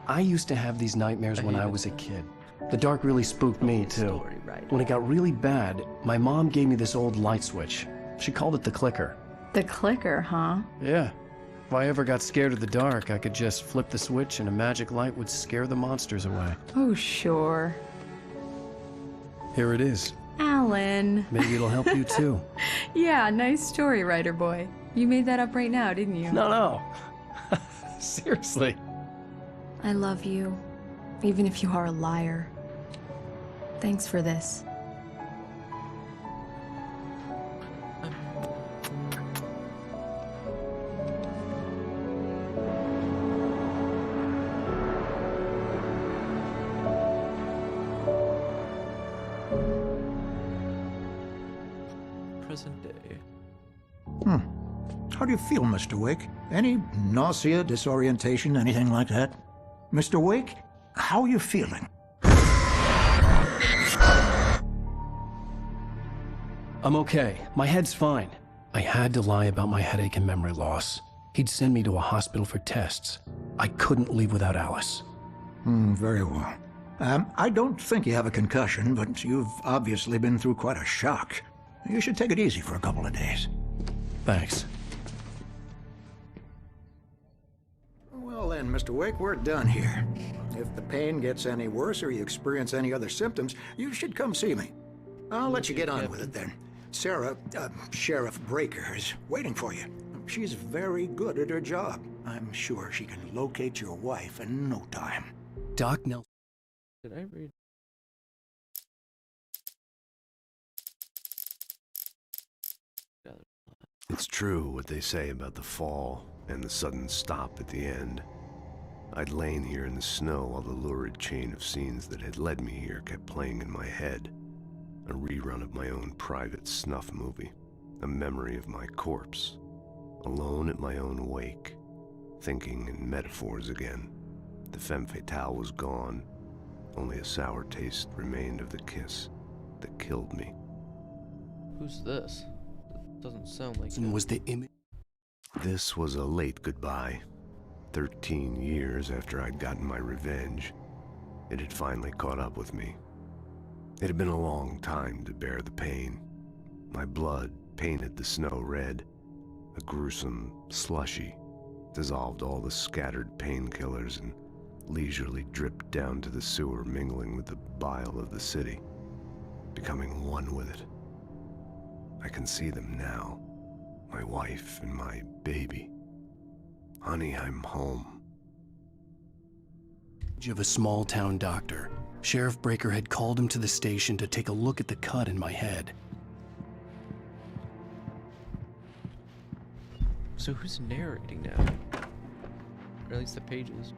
I used to have these nightmares when I was a kid. The dark really spooked me, too. When it got really bad, my mom gave me this old light switch. She called it the clicker. The clicker, huh? Yeah. If I ever got scared of the dark, I could just flip the switch and a magic light would scare the monsters away. Oh, sure. Here it is. Alan. Maybe it'll help you, too. Yeah, nice story, writer boy. You made that up right now, didn't you? No. Seriously. I love you, even if you are a liar. Thanks for this. Present day. How do you feel, Mr. Wake? Any nausea, disorientation, anything like that? Mr. Wake, how are you feeling? I'm okay. My head's fine. I had to lie about my headache and memory loss. He'd send me to a hospital for tests. I couldn't leave without Alice. Very well. I don't think you have a concussion, but you've obviously been through quite a shock. You should take it easy for a couple of days. Thanks. Well then, Mr. Wake, we're done here. If the pain gets any worse or you experience any other symptoms, you should come see me. I'll let you get on with it then. Sarah, Sheriff Breaker, is waiting for you. She's very good at her job. I'm sure she can locate your wife in no time. Doc Nelson. Did I read? It's true what they say about the fall and the sudden stop at the end. I'd lain here in the snow while the lurid chain of scenes that had led me here kept playing in my head. A rerun of my own private snuff movie. A memory of my corpse. Alone at my own wake. Thinking in metaphors again. The femme fatale was gone. Only a sour taste remained of the kiss that killed me. Who's this? It doesn't sound like And was the image. This was a late goodbye. 13 years after I'd gotten my revenge, it had finally caught up with me. It had been a long time to bear the pain. My blood painted the snow red. A gruesome slushy dissolved all the scattered painkillers and leisurely dripped down to the sewer, mingling with the bile of the city, becoming one with it. I can see them now, my wife and my baby. Honey, I'm home. Of a small-town doctor. Sheriff Breaker had called him to the station to take a look at the cut in my head. So who's narrating now? Or at least the pages.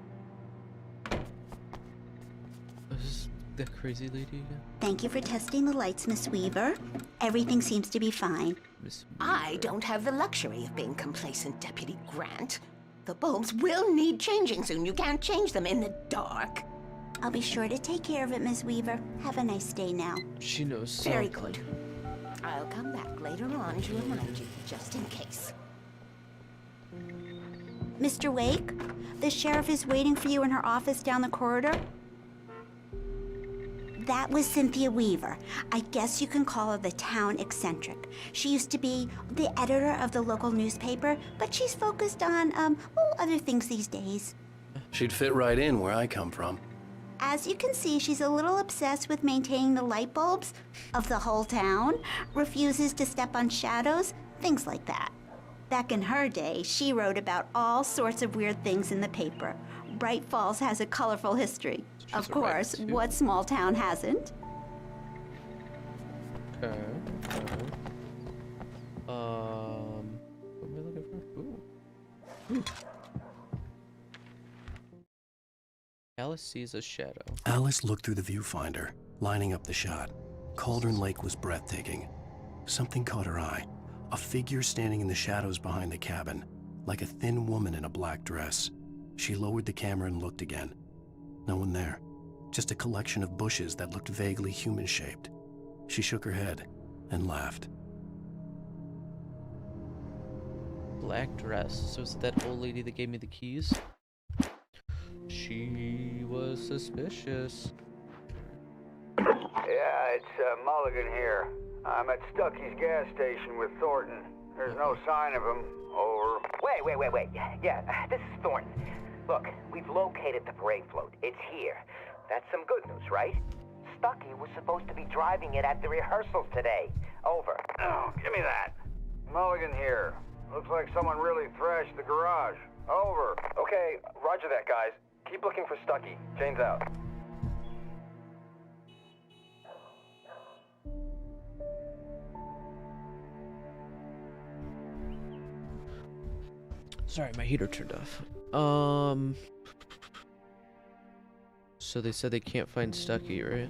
Is this the crazy lady again? Thank you for testing the lights, Miss Weaver. Everything seems to be fine. I don't have the luxury of being complacent, Deputy Grant. The bulbs will need changing soon. You can't change them in the dark. I'll be sure to take care of it, Miss Weaver. Have a nice day now. She knows something. Very good. I'll come back later on to remind you, just in case. Mr. Wake, the sheriff is waiting for you in her office down the corridor. That was Cynthia Weaver. I guess you can call her the town eccentric. She used to be the editor of the local newspaper, but she's focused on, other things these days. She'd fit right in where I come from. As you can see, she's a little obsessed with maintaining the light bulbs of the whole town, refuses to step on shadows, things like that. Back in her day, she wrote about all sorts of weird things in the paper. Bright Falls has a colorful history. Of course, what small town hasn't? Okay. What am I looking for? Ooh. Alice sees a shadow. Alice looked through the viewfinder, lining up the shot. Cauldron Lake was breathtaking. Something caught her eye. A figure standing in the shadows behind the cabin, like a thin woman in a black dress. She lowered the camera and looked again. No one there. Just a collection of bushes that looked vaguely human-shaped. She shook her head and laughed. Black dress. So is it that old lady that gave me the keys? She was suspicious. Yeah, it's Mulligan here. I'm at Stucky's gas station with Thornton. There's no sign of him. Over. Wait. Yeah, this is Thornton. Look, we've located the parade float. It's here. That's some good news, right? Stucky was supposed to be driving it at the rehearsals today. Over. Oh, give me that. Mulligan here. Looks like someone really thrashed the garage. Over. Okay, roger that, guys. Keep looking for Stucky. Jane's out. Sorry, my heater turned off. So they said they can't find Stucky, right?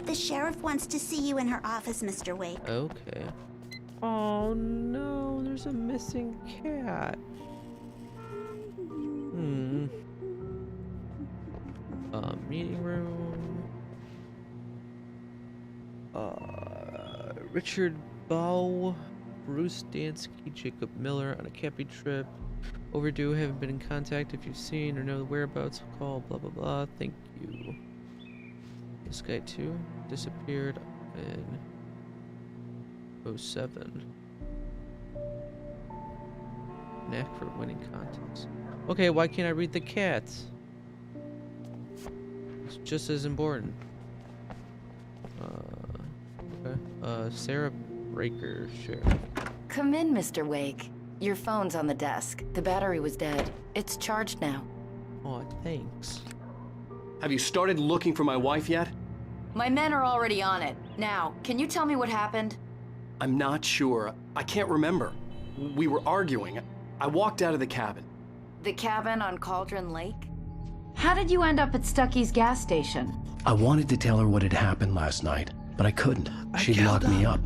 The sheriff wants to see you in her office, Mr. Wake. Okay. Oh no, there's a missing cat. Meeting room. Richard Bow, Bruce Dansky, Jacob Miller on a camping trip. Overdue, haven't been in contact. If you've seen or know the whereabouts, call blah blah blah. Thank you. This guy too disappeared in 07. Knack for winning contests. Okay, why can't I read the cats? It's just as important. Okay. Sarah Breaker, sheriff. Come in, Mr. Wake. Your phone's on the desk. The battery was dead. It's charged now. Oh, thanks. Have you started looking for my wife yet? My men are already on it. Now, can you tell me what happened? I'm not sure. I can't remember. We were arguing. I walked out of the cabin. The cabin on Cauldron Lake? How did you end up at Stucky's gas station? I wanted to tell her what had happened last night, but I couldn't. She'd lock me up.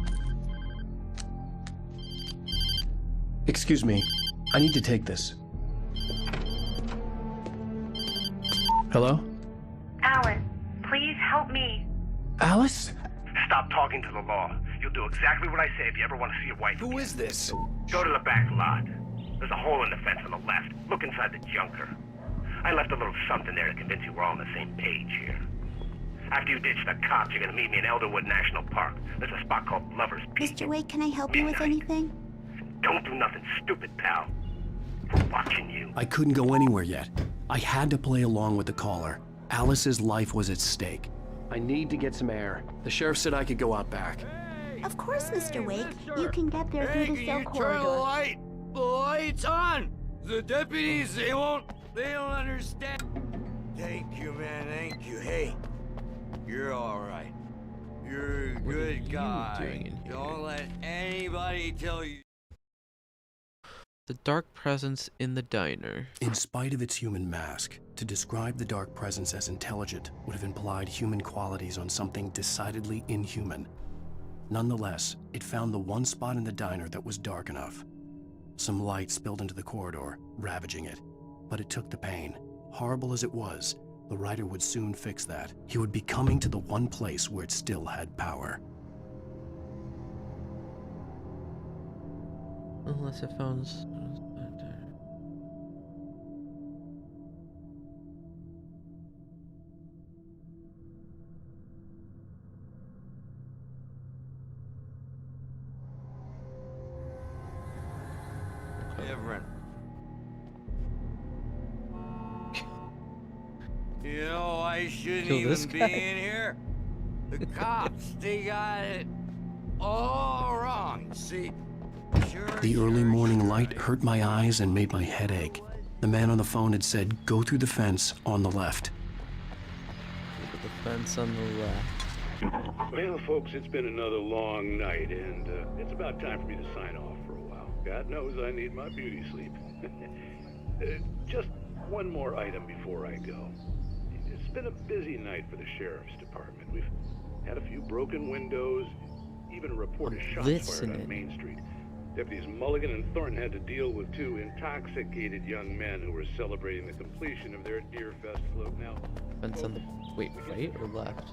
Excuse me. I need to take this. Hello? Alan, please help me. Alice? Stop talking to the law. You'll do exactly what I say if you ever want to see your wife. Who is this? Go to the back lot. There's a hole in the fence on the left. Look inside the junker. I left a little something there to convince you we're all on the same page here. After you ditch the cops, you're gonna meet me in Elderwood National Park. There's a spot called Lover's Peak. Mr. Wake, can I help you with anything? Don't do nothing stupid, pal. We're watching you. I couldn't go anywhere yet. I had to play along with the caller. Alice's life was at stake. I need to get some air. The sheriff said I could go out back. Of course, Mr. Wake. You can get there through the cell corridor. Turn the light! The light's on! The deputies, they don't understand. Thank you, man, thank you. Hey, you're alright. You're a good guy. Don't let anybody tell you. The dark presence in the diner. In spite of its human mask, to describe the dark presence as intelligent would have implied human qualities on something decidedly inhuman. Nonetheless, it found the one spot in the diner that was dark enough. Some light spilled into the corridor, ravaging it. But it took the pain. Horrible as it was, the writer would soon fix that. He would be coming to the one place where it still had power. Unless it found... Different. You know, I shouldn't Kill this even guy. be in here. The cops, they got it all wrong. See, The early morning light hurt my eyes and made my head ache. The man on the phone had said, go through the fence on the left. Look at the fence on the left. Well, folks, it's been another long night, and it's about time for me to sign off for a while. God knows I need my beauty sleep. Just one more item before I go. been a busy night for the sheriff's department. We've had a few broken windows, even a report of shots fired on Main Street. Deputies Mulligan and Thornton had to deal with two intoxicated young men who were celebrating the completion of their Deerfest float. Now, Fence on the wait, right or left?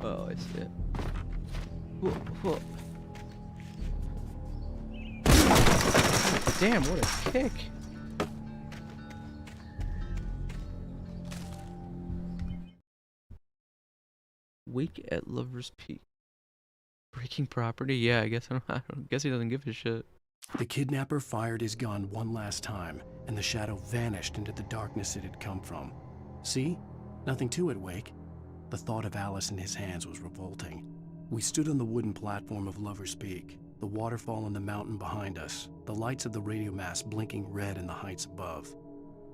Oh, I see it. Whoa, whoa. Damn, what a kick! Wake at Lover's Peak. Breaking property? Yeah, I guess I don't guess he doesn't give a shit. The kidnapper fired his gun one last time, and the shadow vanished into the darkness it had come from. See? Nothing to it, Wake. The thought of Alice in his hands was revolting. We stood on the wooden platform of Lover's Peak, the waterfall on the mountain behind us, the lights of the radio mast blinking red in the heights above.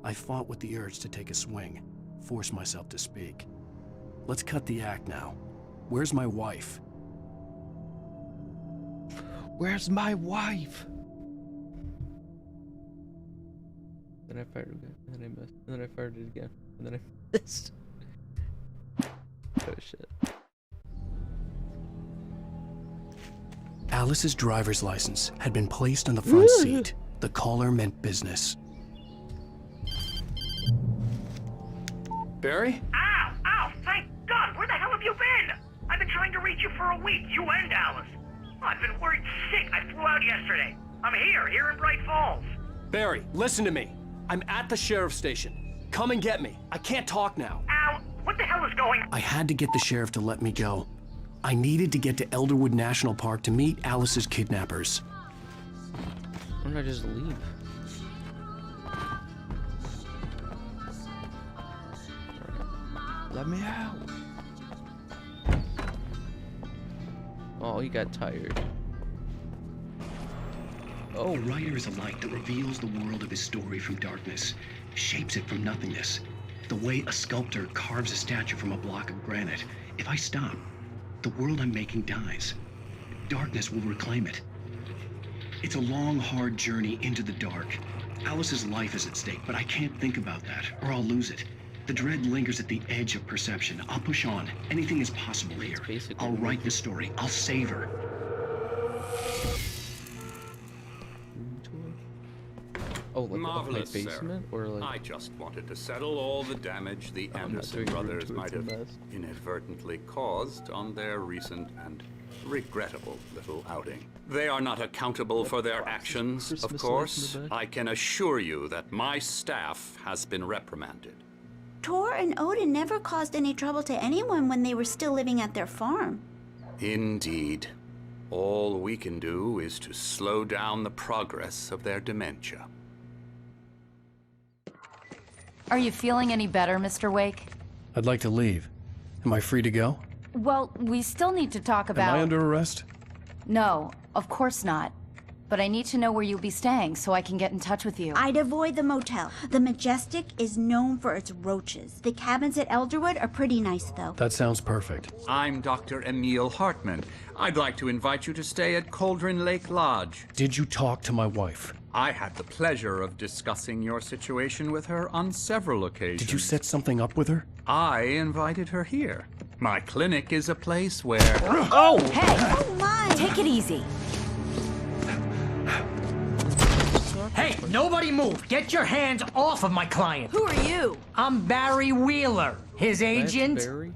I fought with the urge to take a swing, force myself to speak. Let's cut the act now. Where's my wife? Where's my wife? Then I fired again, and then I missed, and then I fired it again, and then I missed. Oh shit. Alice's driver's license had been placed on the front seat. The caller meant business. Barry? Ow! Ow! Thank God! Where the hell have you been? I've been trying to reach you for a week, you and Alice. I've been worried sick. I flew out yesterday. I'm here in Bright Falls. Barry, listen to me. I'm at the sheriff's station. Come and get me. I can't talk now. Ow! What the hell is going on? I had to get the sheriff to let me go. I needed to get to Elderwood National Park to meet Alice's kidnappers. Why don't I just leave? Let me out. Oh, he got tired. Oh. A writer is a light that reveals the world of his story from darkness, shapes it from nothingness. The way a sculptor carves a statue from a block of granite. If I stop, the world I'm making dies. Darkness will reclaim it. It's a long, hard journey into the dark. Alice's life is at stake, but I can't think about that, or I'll lose it. The dread lingers at the edge of perception. I'll push on. Anything is possible here. I'll write the story. I'll save her. Oh, like Marvelous, a basement, or like I just wanted to settle all the damage the Anderson brothers might have inadvertently caused on their recent and regrettable little outing. They are not accountable for their actions, of course. I can assure you that my staff has been reprimanded. Tor and Odin never caused any trouble to anyone when they were still living at their farm. Indeed. All we can do is to slow down the progress of their dementia. Are you feeling any better, Mr. Wake? I'd like to leave. Am I free to go? Well, we still need to talk about... Am I under arrest? No, of course not. But I need to know where you'll be staying so I can get in touch with you. I'd avoid the motel. The Majestic is known for its roaches. The cabins at Elderwood are pretty nice, though. That sounds perfect. I'm Dr. Emil Hartman. I'd like to invite you to stay at Cauldron Lake Lodge. Did you talk to my wife? I had the pleasure of discussing your situation with her on several occasions. Did you set something up with her? I invited her here. My clinic is a place where... Oh! Hey! Oh my! Take it easy. Hey, nobody move! Get your hands off of my client! Who are you? I'm Barry Wheeler, his agent. Barry?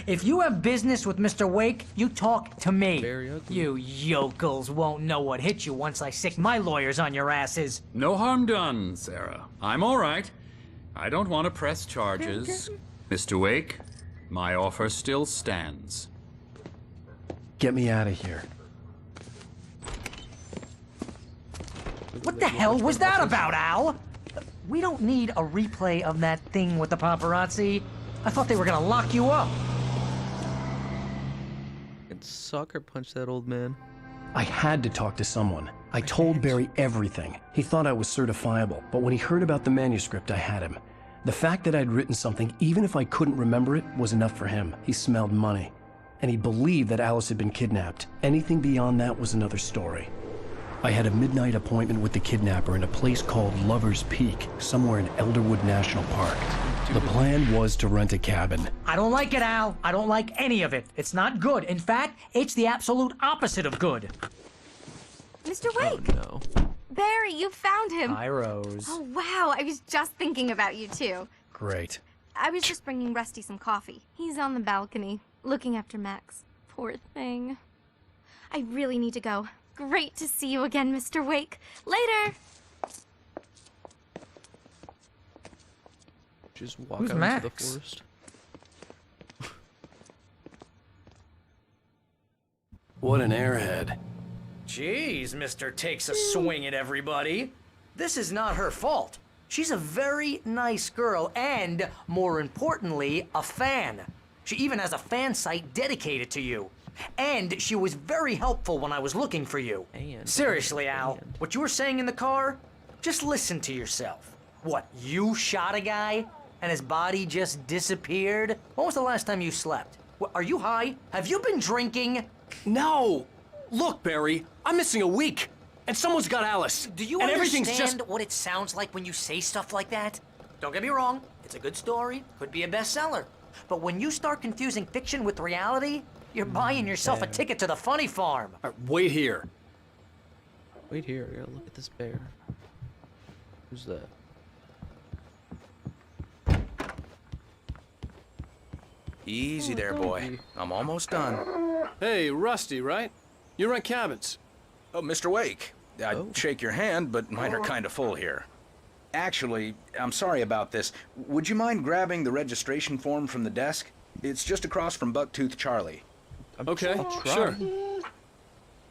If you have business with Mr. Wake, you talk to me. Barry Ugly. You yokels won't know what hit you once I sick my lawyers on your asses. No harm done, Sarah. I'm all right. I don't want to press charges. Mr. Wake, my offer still stands. Get me out of here. What the hell was that about, Al? We don't need a replay of that thing with the paparazzi. I thought they were gonna lock you up. I'd sucker punch that old man. I had to talk to someone. I told Barry everything. He thought I was certifiable, but when he heard about the manuscript, I had him. The fact that I'd written something, even if I couldn't remember it, was enough for him. He smelled money. And he believed that Alice had been kidnapped. Anything beyond that was another story. I had a midnight appointment with the kidnapper in a place called Lover's Peak, somewhere in Elderwood National Park. The plan was to rent a cabin. I don't like it, Al. I don't like any of it. It's not good. In fact, it's the absolute opposite of good. Mr. Wake! Oh, no. Barry, you found him. Hi, Rose. Oh, wow. I was just thinking about you, too. Great. I was just bringing Rusty some coffee. He's on the balcony, looking after Max. Poor thing. I really need to go. Great to see you again, Mr. Wake. Later! Just walk Who's out Max? into the forest. What an airhead. Jeez, Mr. Takes a Swing at Everybody. This is not her fault. She's a very nice girl and, more importantly, a fan. She even has a fan site dedicated to you. And she was very helpful when I was looking for you. Seriously, Al, what you were saying in the car? Just listen to yourself. What, you shot a guy and his body just disappeared? When was the last time you slept? What, are you high? Have you been drinking? No! Look, Barry, I'm missing a week, and someone's got Alice. Do you and everything's understand just... what it sounds like when you say stuff like that? Don't get me wrong, it's a good story, could be a bestseller. But when you start confusing fiction with reality, you're buying yourself a ticket to the funny farm. Wait here. Wait here, I gotta look at this bear. Who's that? Easy there, boy. I'm almost done. Hey, Rusty, right? You rent cabins. Oh, Mr. Wake. I'd shake your hand, but mine are kind of full here. Actually, I'm sorry about this. Would you mind grabbing the registration form from the desk? It's just across from Bucktooth Charlie. Okay, sure.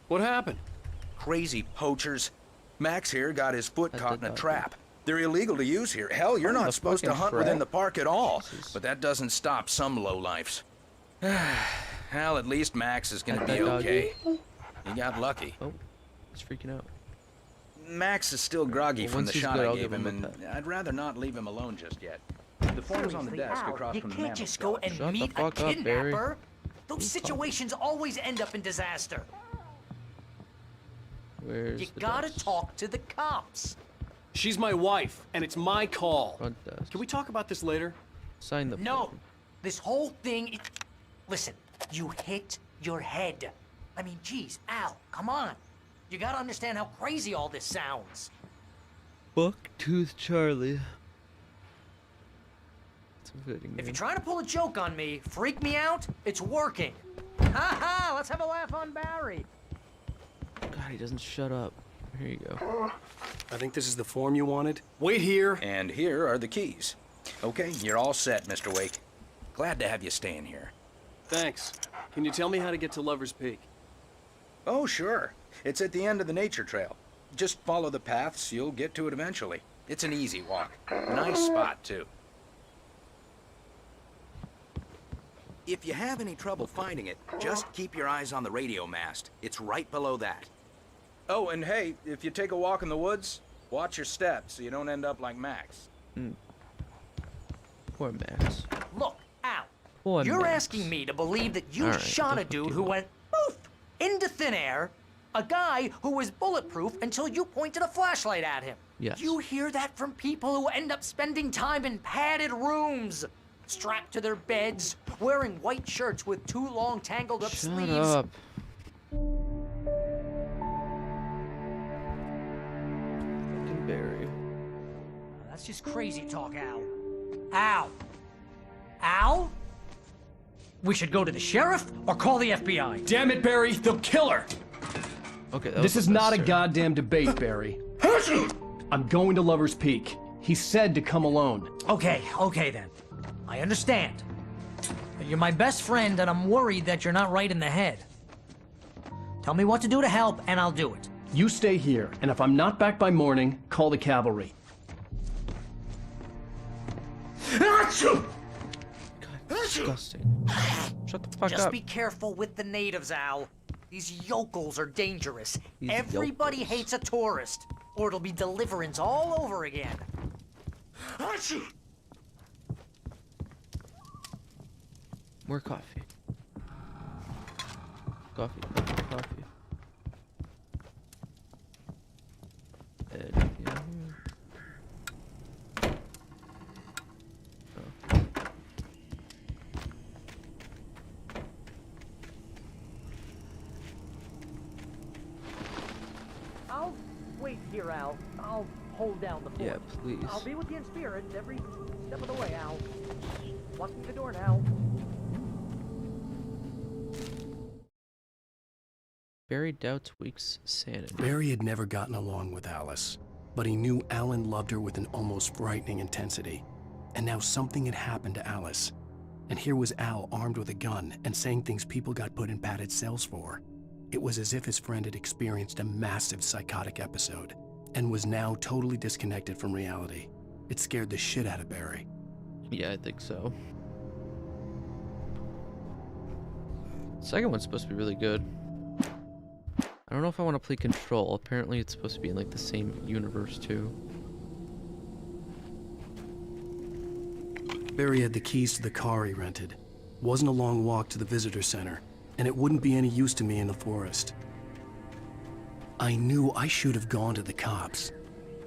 What happened? Crazy poachers. Max here got his foot caught in a trap. They're illegal to use here. Hell, you're not supposed to hunt within the park at all. But that doesn't stop some lowlifes. Well, at least Max is gonna be okay. He got lucky. Oh, he's freaking out. Max is still groggy from the shot I gave him, and a I'd rather not leave him alone just yet. The form's on the desk across from the You can't just go and meet a kidnapper. Those situations always end up in disaster. Where's you the gotta desk? talk to the cops. She's my wife, and it's my call. Front desk. Can we talk about this later? Sign the No, form. this whole thing. Listen, you hit your head. I mean, geez, Al, come on. You gotta understand how crazy all this sounds. Bucktooth Charlie. It's a fitting If name. you're trying to pull a joke on me, freak me out, it's working. Ha ha! Let's have a laugh on Barry. God, he doesn't shut up. Here you go. I think this is the form you wanted. Wait here. And here are the keys. Okay, you're all set, Mr. Wake. Glad to have you staying here. Thanks. Can you tell me how to get to Lover's Peak? Oh, sure. It's at the end of the nature trail. Just follow the paths, you'll get to it eventually. It's an easy walk. Nice spot, too. If you have any trouble finding it, just keep your eyes on the radio mast. It's right below that. Oh, and hey, if you take a walk in the woods, watch your steps so you don't end up like Max. Poor Max. Look, Al, Poor you're Max. asking me to believe that you All right, shot a don't dude do who that. went poof into thin air, a guy who was bulletproof until you pointed a flashlight at him. Yes. You hear that from people who end up spending time in padded rooms, strapped to their beds, wearing white shirts with too long tangled up Shut sleeves. up. Fucking Barry. That's just crazy talk, Al. Al? Al? We should go to the sheriff or call the FBI. Damn it, Barry, they'll kill her. Okay, that This was is not a unnecessary. goddamn debate, Barry. I'm going to Lover's Peak. He said to come alone. Okay then. I understand. But you're my best friend, and I'm worried that you're not right in the head. Tell me what to do to help, and I'll do it. You stay here, and if I'm not back by morning, call the cavalry. Disgusting. Shut the fuck Just up. be careful with the natives, Al. These yokels are dangerous. These Everybody yokels. hates a tourist, or it'll be Deliverance all over again. More coffee. Coffee. Here, Al. I'll hold down the fort. Yeah, please. I'll be with you in spirit every step of the way, Al. Walking the door now. Barry doubts Wake's sanity. Barry had never gotten along with Alice, but he knew Alan loved her with an almost frightening intensity. And now something had happened to Alice. And here was Al armed with a gun and saying things people got put in padded cells for. It was as if his friend had experienced a massive psychotic episode and was now totally disconnected from reality. It scared the shit out of Barry. Yeah, I think so. Second one's supposed to be really good. I don't know if I want to play Control. Apparently it's supposed to be in like the same universe too. Barry had the keys to the car he rented. Wasn't a long walk to the visitor center, and it wouldn't be any use to me in the forest. I knew I should have gone to the cops.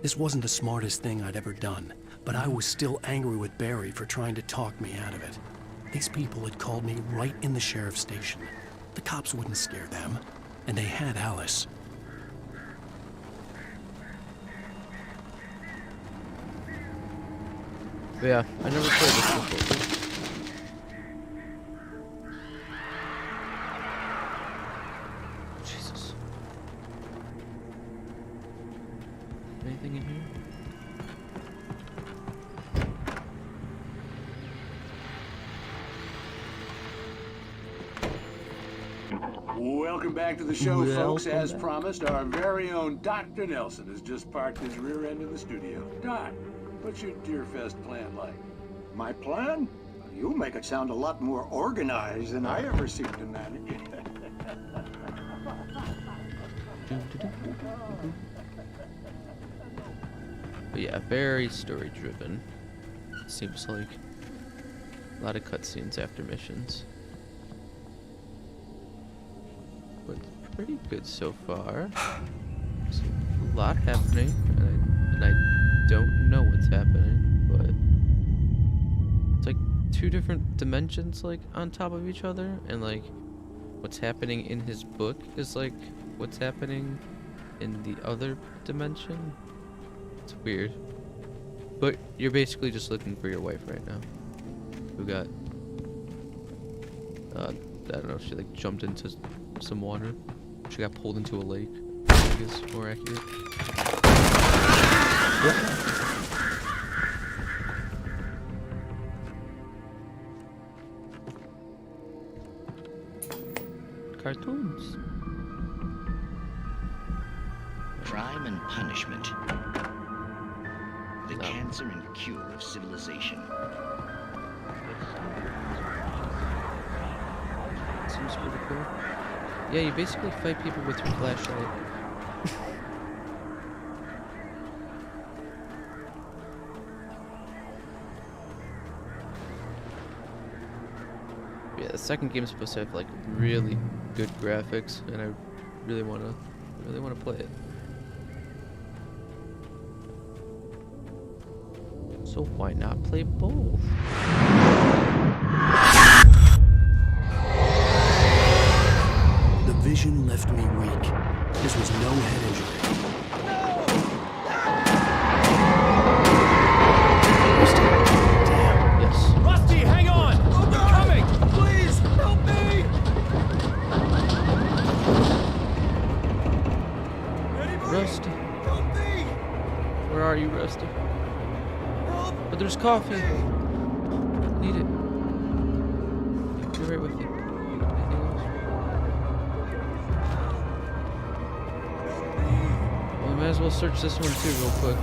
This wasn't the smartest thing I'd ever done, but I was still angry with Barry for trying to talk me out of it. These people had called me right in the sheriff's station. The cops wouldn't scare them, and they had Alice. But yeah, I never played this before. Jesus. Anything in here? Welcome back to the show, folks. As promised, our very own Dr. Nelson has just parked his rear end in the studio. Doc, what's your Deerfest plan like? My plan? You make it sound a lot more organized than I ever seem to manage. But yeah, very story driven. Seems like a lot of cutscenes after missions. But pretty good so far. There's a lot happening, and I don't know what's happening, but it's like two different dimensions like on top of each other, and like what's happening in his book is like what's happening in the other dimension. It's weird. But you're basically just looking for your wife right now. Who got I don't know, she like jumped into some water. She got pulled into a lake, I think is more accurate. Cartoons. Crime and punishment. The cancer and cure of civilization. Seems pretty cool. Yeah, you basically fight people with your flashlight. Yeah, the second game is supposed to have like really good graphics, and I really wanna play it. So why not play both? The vision left me weak. This was no head injury. Damn. Yes. Rusty, hang on! I'm coming! Please, help me! Anybody? Rusty. Help me! Where are you, Rusty? Help! But there's coffee. Need it. Be right with you. Well, we might as well search this one too, real quick.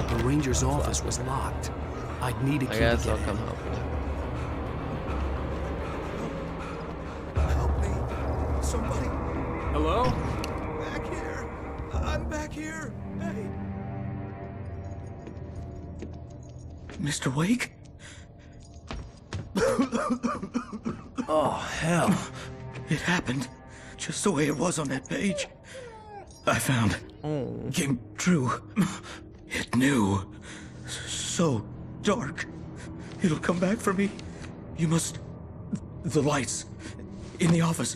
The ranger's office was locked. I'd need a key. I guess I'll come help you. Help me! Somebody! Hello? Back here! I'm back here! Hey! Mr. Wake? Oh, hell. It happened just the way it was on that page. I found it. Came true. It knew. So dark. It'll come back for me. You must... The lights. In the office.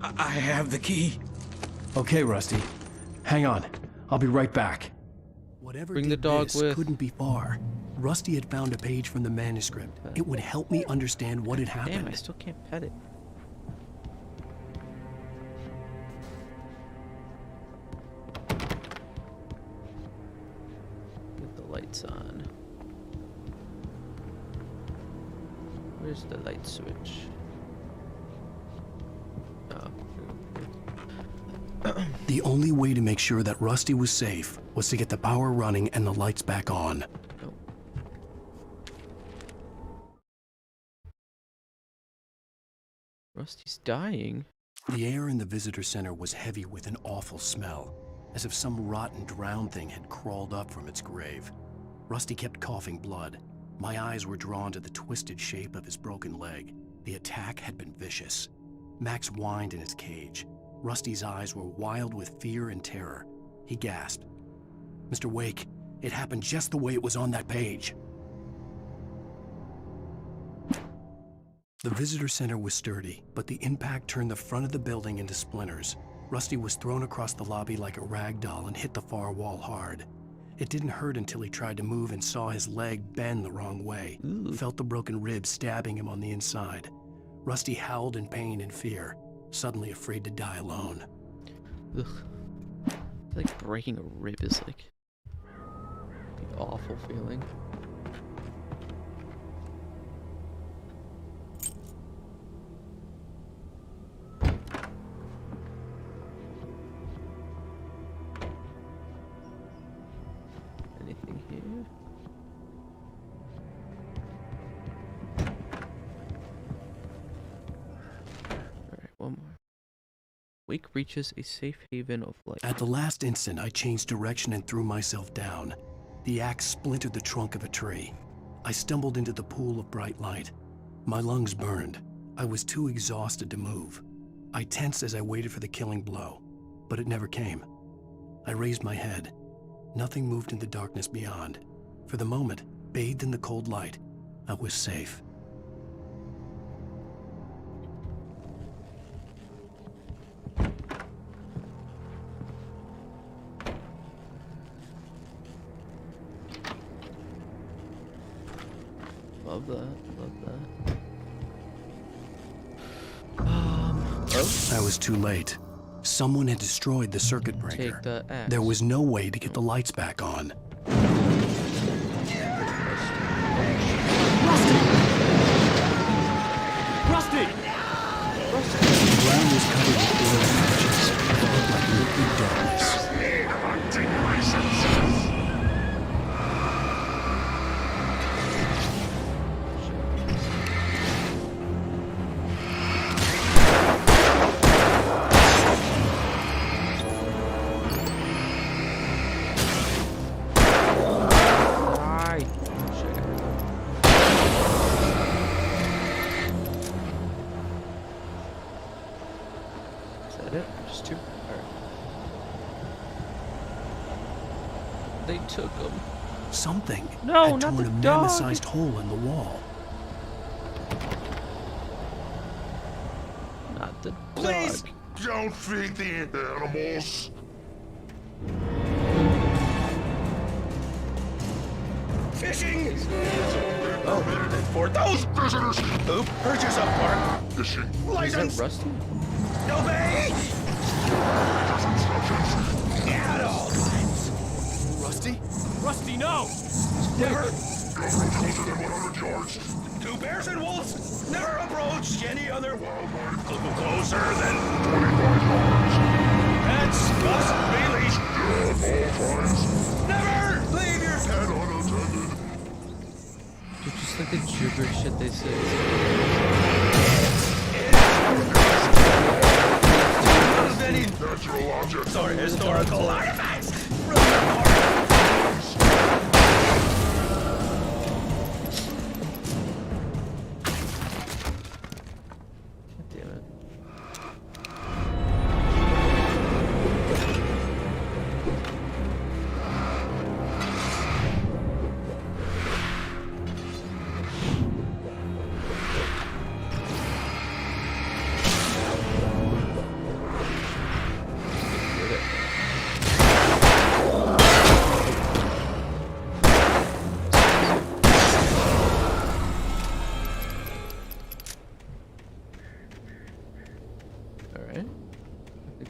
I have the key. Okay, Rusty. Hang on. I'll be right back. Whatever Bring the dog this with. couldn't be far. Rusty had found a page from the manuscript. It would help me understand what had happened. Damn, I still can't pet it. Get the lights on. Where's the light switch? Oh. The only way to make sure that Rusty was safe was to get the power running and the lights back on. Rusty's dying. The air in the visitor center was heavy with an awful smell, as if some rotten drowned thing had crawled up from its grave. Rusty kept coughing blood. My eyes were drawn to the twisted shape of his broken leg. The attack had been vicious. Max whined in his cage. Rusty's eyes were wild with fear and terror. He gasped. "Mr. Wake, it happened just the way it was on that page." The visitor center was sturdy, but the impact turned the front of the building into splinters. Rusty was thrown across the lobby like a rag doll and hit the far wall hard. It didn't hurt until he tried to move and saw his leg bend the wrong way. Felt the broken ribs stabbing him on the inside. Rusty howled in pain and fear, suddenly afraid to die alone. Ugh. I feel like breaking a rib is like the awful feeling. Anything here? Alright, one more. Wake reaches a safe haven of light. At the last instant, I changed direction and threw myself down. The axe splintered the trunk of a tree. I stumbled into the pool of bright light. My lungs burned. I was too exhausted to move. I tensed as I waited for the killing blow, but it never came. I raised my head. Nothing moved in the darkness beyond. For the moment, bathed in the cold light, I was safe. Love that, love that. I was too late. Someone had destroyed the circuit breaker. Take the axe. There was no way to get the lights back on. Rusty! The ground was covered with oil patches. It looked like liquid darkness. They took him. Something No, had not torn the a dog. mammoth-sized hole in the wall. Not the Please dog. don't feed the animals. Fishing! Oh, for those visitors who purchase a park fishing license. Is that Rusty? No bait! At all times. Rusty? Rusty, no! Never. Go closer than 100 yards. Two bears and wolves never approach any other wildlife closer than 25 yards. pets must be leashed. At all times. Never leave your pet unattended. Dude, just like the gibberish shit they say. Many natural objects or historical artifacts. Damn it.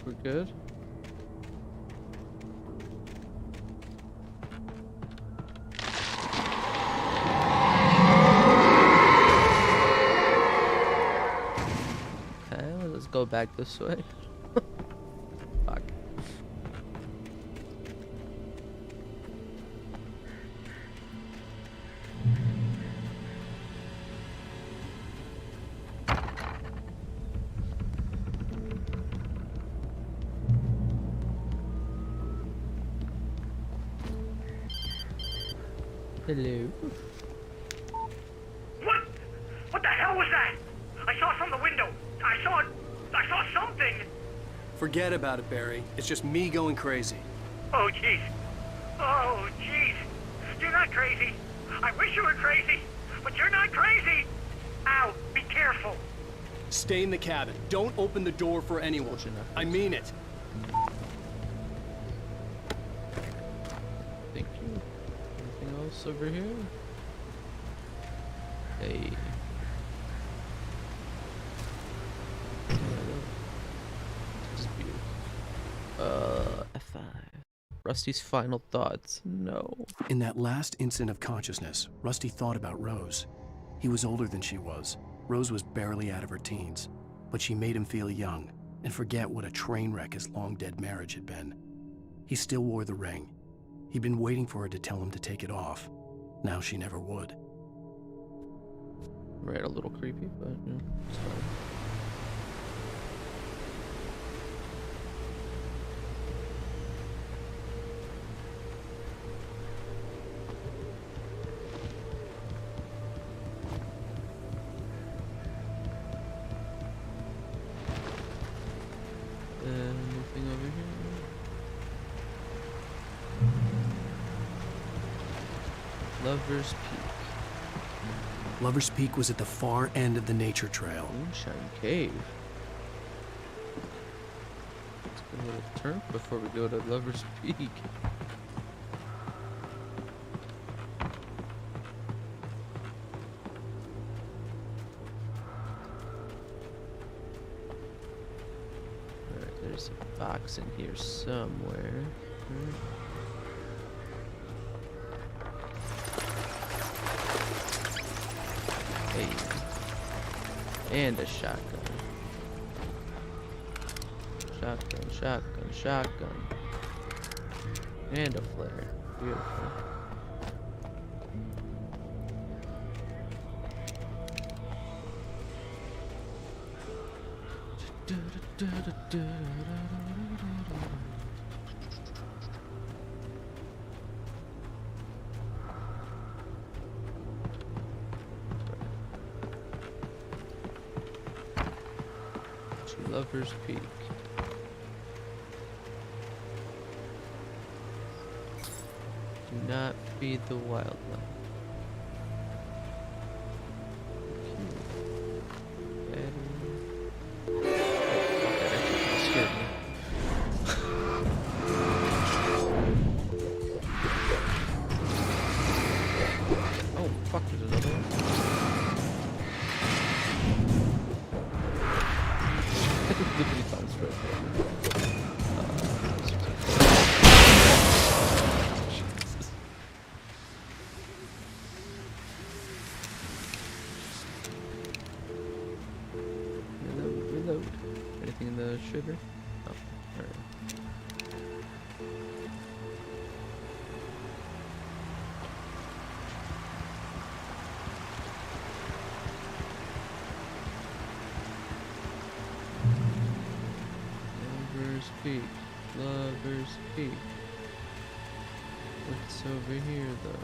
think we're good. Okay, let's go back this way. Fuck. Hello. What? What the hell was that? I saw from the window. I saw something. Forget about it, Barry. It's just me going crazy. Oh, jeez. Oh, jeez. You're not crazy. I wish you were crazy, but you're not crazy. Ow, be careful. Stay in the cabin. Don't open the door for anyone. I mean it. Thank you. Anything else over here? Hey. F5. Rusty's final thoughts. No. In that last instant of consciousness, Rusty thought about Rose. He was older than she was. Rose was barely out of her teens, but she made him feel young and forget what a train wreck his long-dead marriage had been. He still wore the ring. He'd been waiting for her to tell him to take it off. Now she never would. Right, a little creepy, but yeah, it's fine. Anything over here? Lover's Peak. Lover's Peak was at the far end of the nature trail. Moonshine Cave. Let's get a little turn before we go to Lover's Peak. Alright, there's a box in here somewhere. Hey. And a shotgun. Shotgun, shotgun, shotgun. And a flare. Beautiful. Lover's Peak. Do not feed the wildlife. Oh, fuck, there's another one. Literally bounced right there. Jesus. Reload. Anything in the sugar? Oh, alright. Lover's Peak. Lover's Peak. What's over here, though?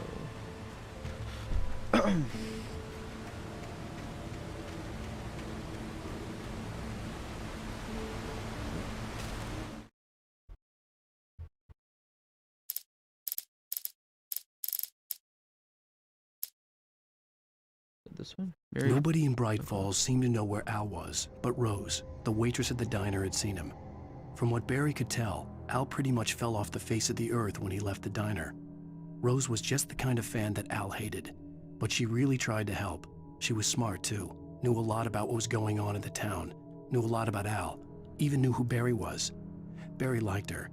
This one? Nobody in Bright Falls seemed to know where Al was, but Rose, the waitress at the diner, had seen him. From what Barry could tell, Al pretty much fell off the face of the earth when he left the diner. Rose was just the kind of fan that Al hated, but she really tried to help. She was smart too, knew a lot about what was going on in the town, knew a lot about Al, even knew who Barry was. Barry liked her.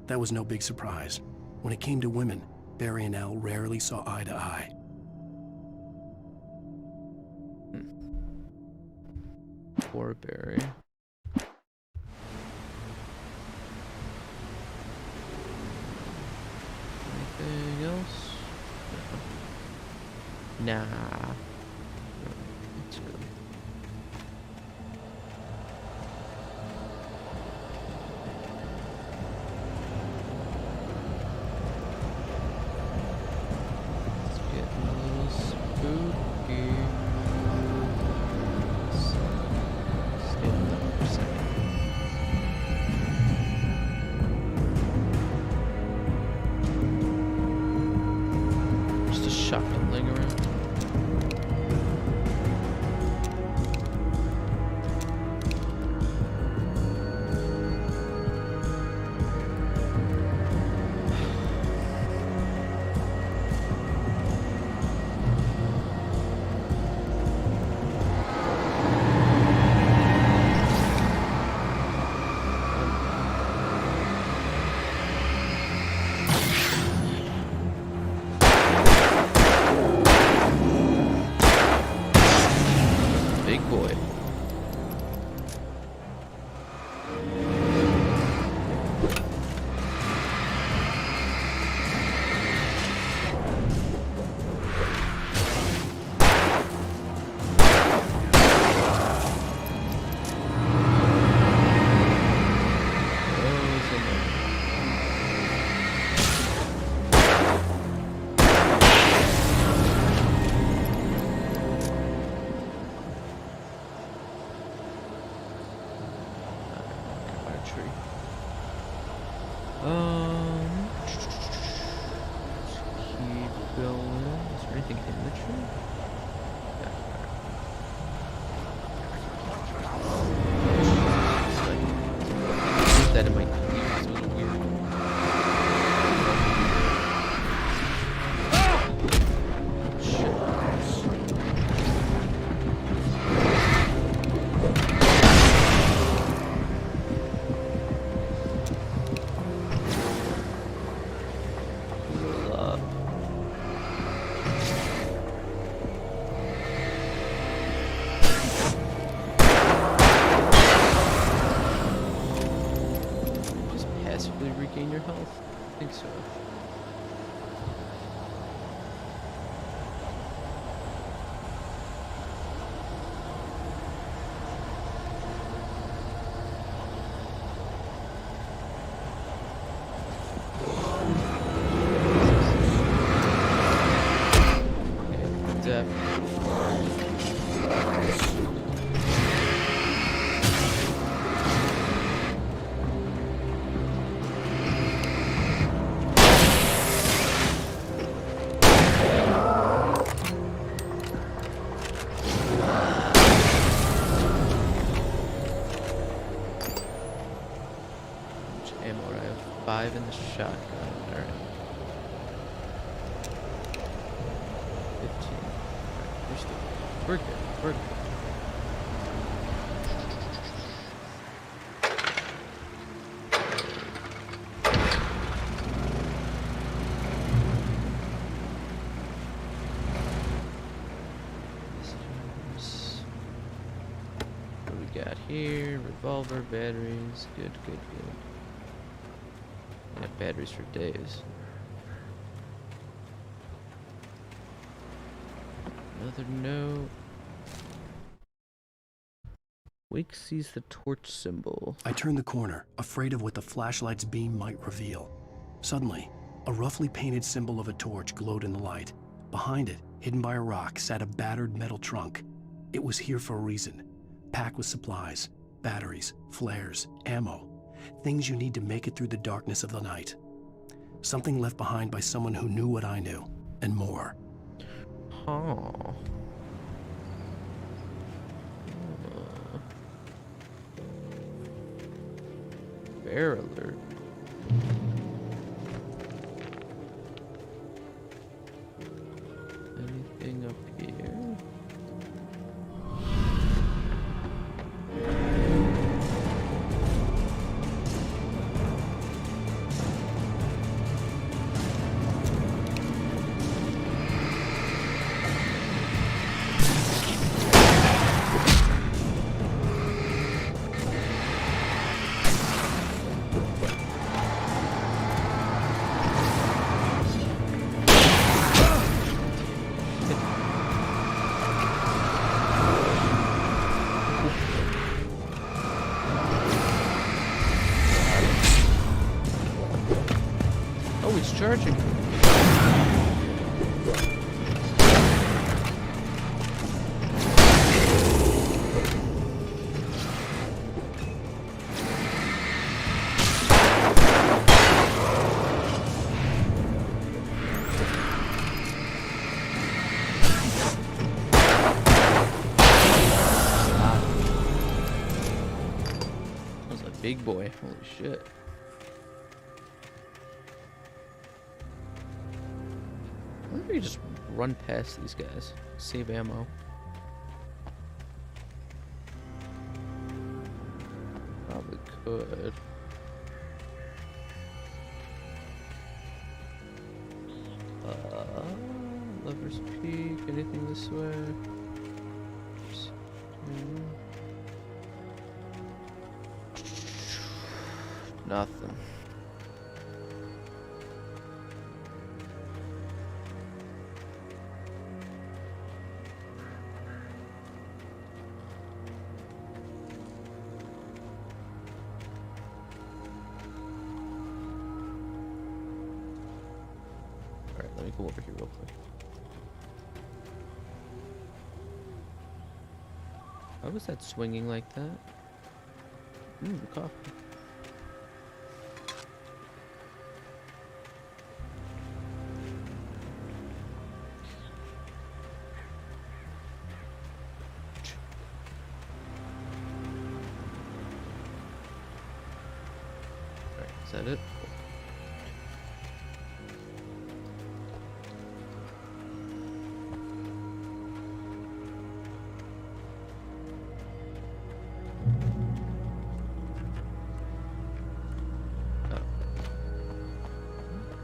That was no big surprise. When it came to women, Barry and Al rarely saw eye to eye. Poor Barry. Anything else? No. Nah. Let's go. It's getting a little spooky. Stay with that for a second. Just a shotgun laying around. Big boy. Keep going. Is there anything in the tree? I used that in my ears. It was weird. Regain your health? I think so. Okay, definitely. Ammo, I have 5 in the shotgun. Alright. 15. Alright, we're good. We're good. What do we got here? Revolver, batteries. Good, good, good. I have batteries for days. Another note. Wake sees the torch symbol. I turned the corner, afraid of what the flashlight's beam might reveal. Suddenly, a roughly painted symbol of a torch glowed in the light. Behind it, hidden by a rock, sat a battered metal trunk. It was here for a reason. Packed with supplies, batteries, flares, ammo. Things you need to make it through the darkness of the night. Something left behind by someone who knew what I knew, and more. Oh. Bear alert. Anything up here? charging. Big boy, holy shit. I wonder if you just run past these guys, save ammo. Probably could. Lover's Peak, anything this way? Nothing. Alright, let me go over here real quick. How was that swinging like that? Ooh, the coffee. Is that it? Oh.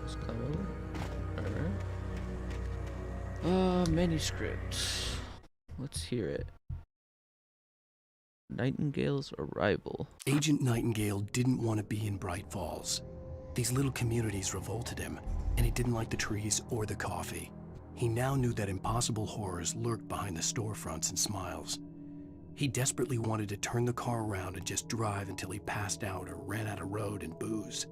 Just climb over. Alright. Manuscript. Let's hear it. Nightingale's arrival. Agent Nightingale didn't want to be in Bright Falls. These little communities revolted him, and he didn't like the trees or the coffee. He now knew that impossible horrors lurked behind the storefronts and smiles. He desperately wanted to turn the car around and just drive until he passed out or ran out of road and booze.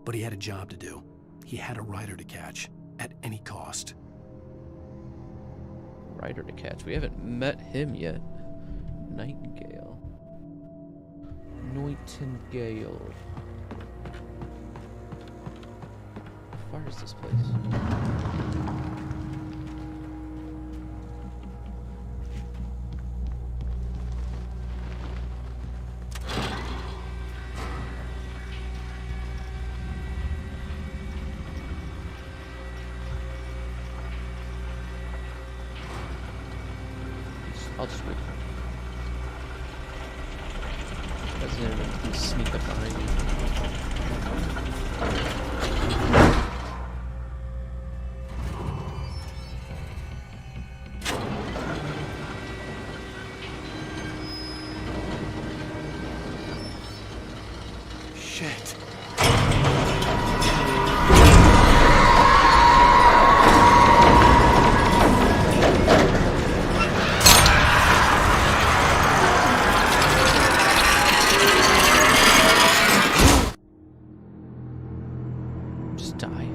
But he had a job to do. He had a rider to catch, at any cost. Rider to catch? We haven't met him yet. Nightingale. Nightingale. How far is this place? I'll just wait. Doesn't even sneak up behind me. Shit. Just die.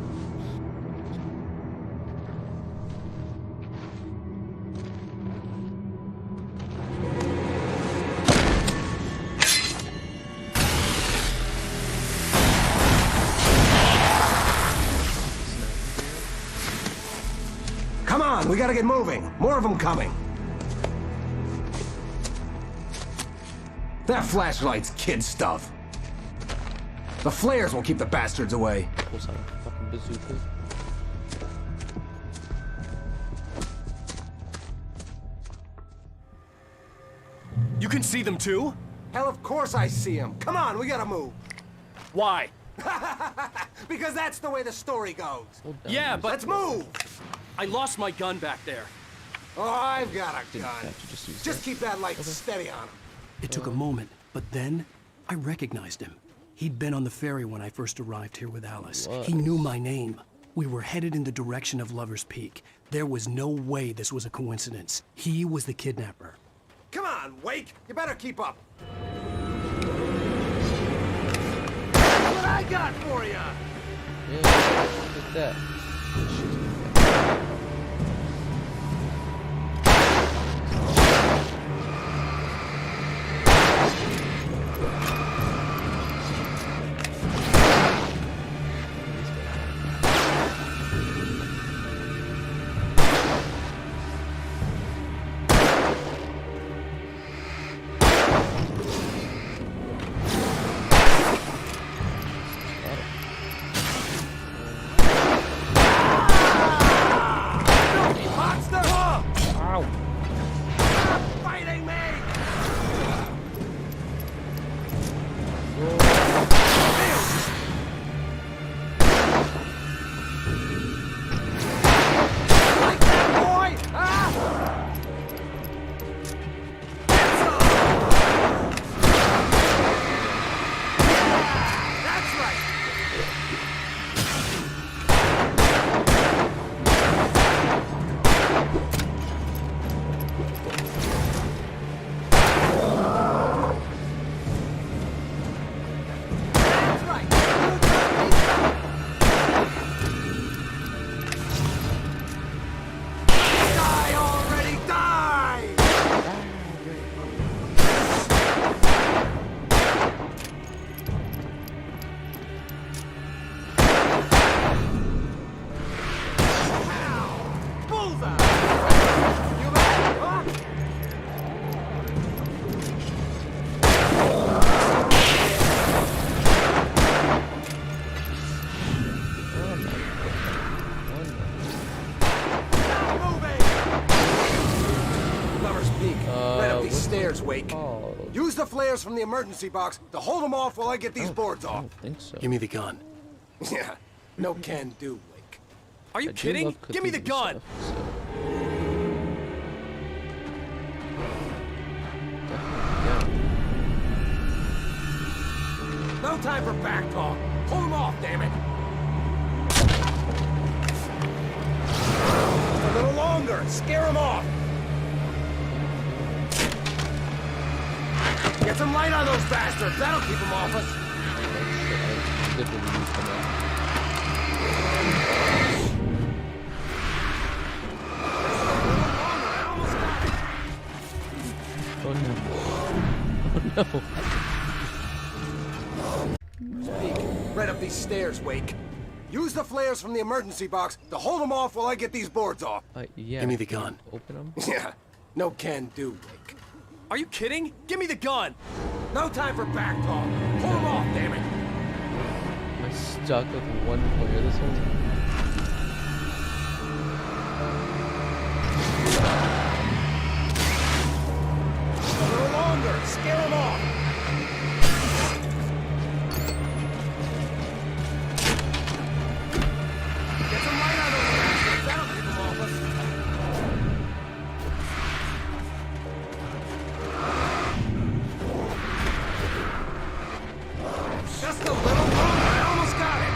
Come on, we gotta get moving. More of them coming. That flashlight's kid stuff. The flares will keep the bastards away. Pulls out a fucking bazooka. You can see them too? Hell, of course I see them. Come on, we gotta move. Why? Because that's the way the story goes. Yeah, but... Let's move! I lost my gun back there. Oh, I've got a gun. Just keep that light steady on him. It took a moment, but then I recognized him. He'd been on the ferry when I first arrived here with Alice. He knew my name. We were headed in the direction of Lover's Peak. There was no way this was a coincidence. He was the kidnapper. Come on, Wake! You better keep up. What I got for you? Yeah, look at that. Wake. Use the flares from the emergency box to hold them off while I get these boards off. I don't think so. Give me the gun. Yeah, no can do, Wake. Are you kidding? Give me the gun! Stuff, so. No time for back talk. Hold them off, damn it. A little longer. Scare them off. Get some light on those bastards. That'll keep them off us. Oh no. Oh no. Speak. Right up these stairs, Wake. Use the flares from the emergency box to hold them off while I get these boards off. Yeah. Give me the gun. Open them? Yeah. No can do, Wake. Are you kidding? Give me the gun! No time for back talk. Hold them off, damn it. Am I stuck with one player this whole time? A little longer. Scare them off. Get some light on those bastards. That'll keep them off us. Just a little longer. I almost got it.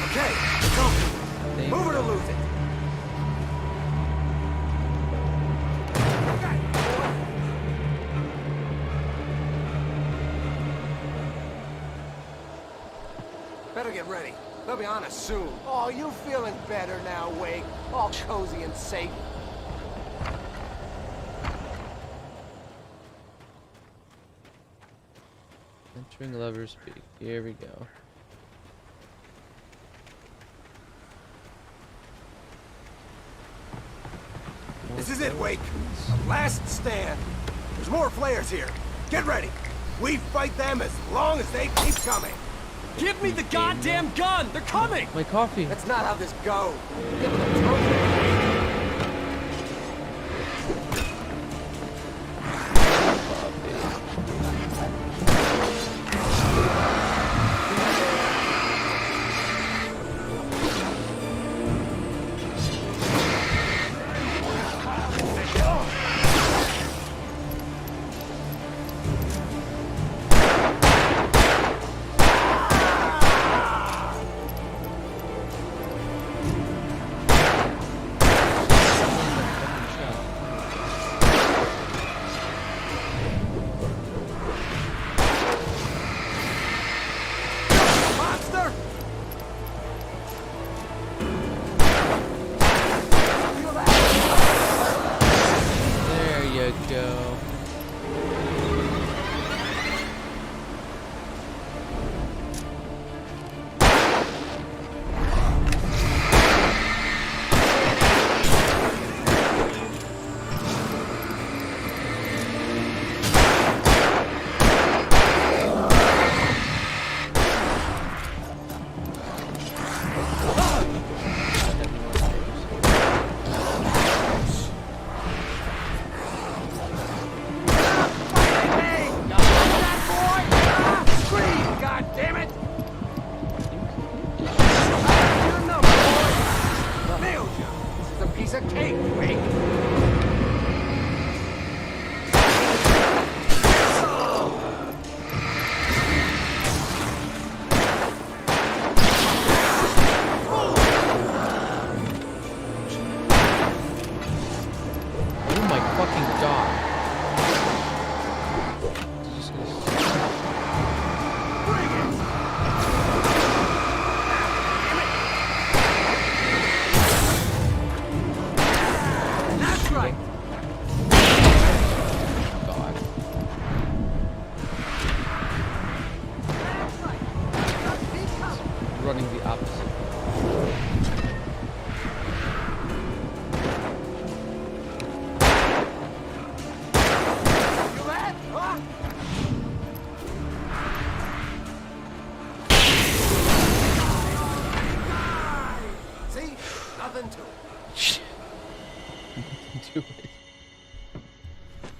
Okay, it's open. Move it or lose it. Better get ready. They'll be on us soon. Oh, you feeling better now, Wake? All cozy and safe. Entering Lover's Peak. Here we go. This is it, Wake. The last stand. There's more flares here. Get ready. We fight them as long as they keep coming. Give me the goddamn gun! They're coming! My coffee. That's not how this goes. Get the trophy.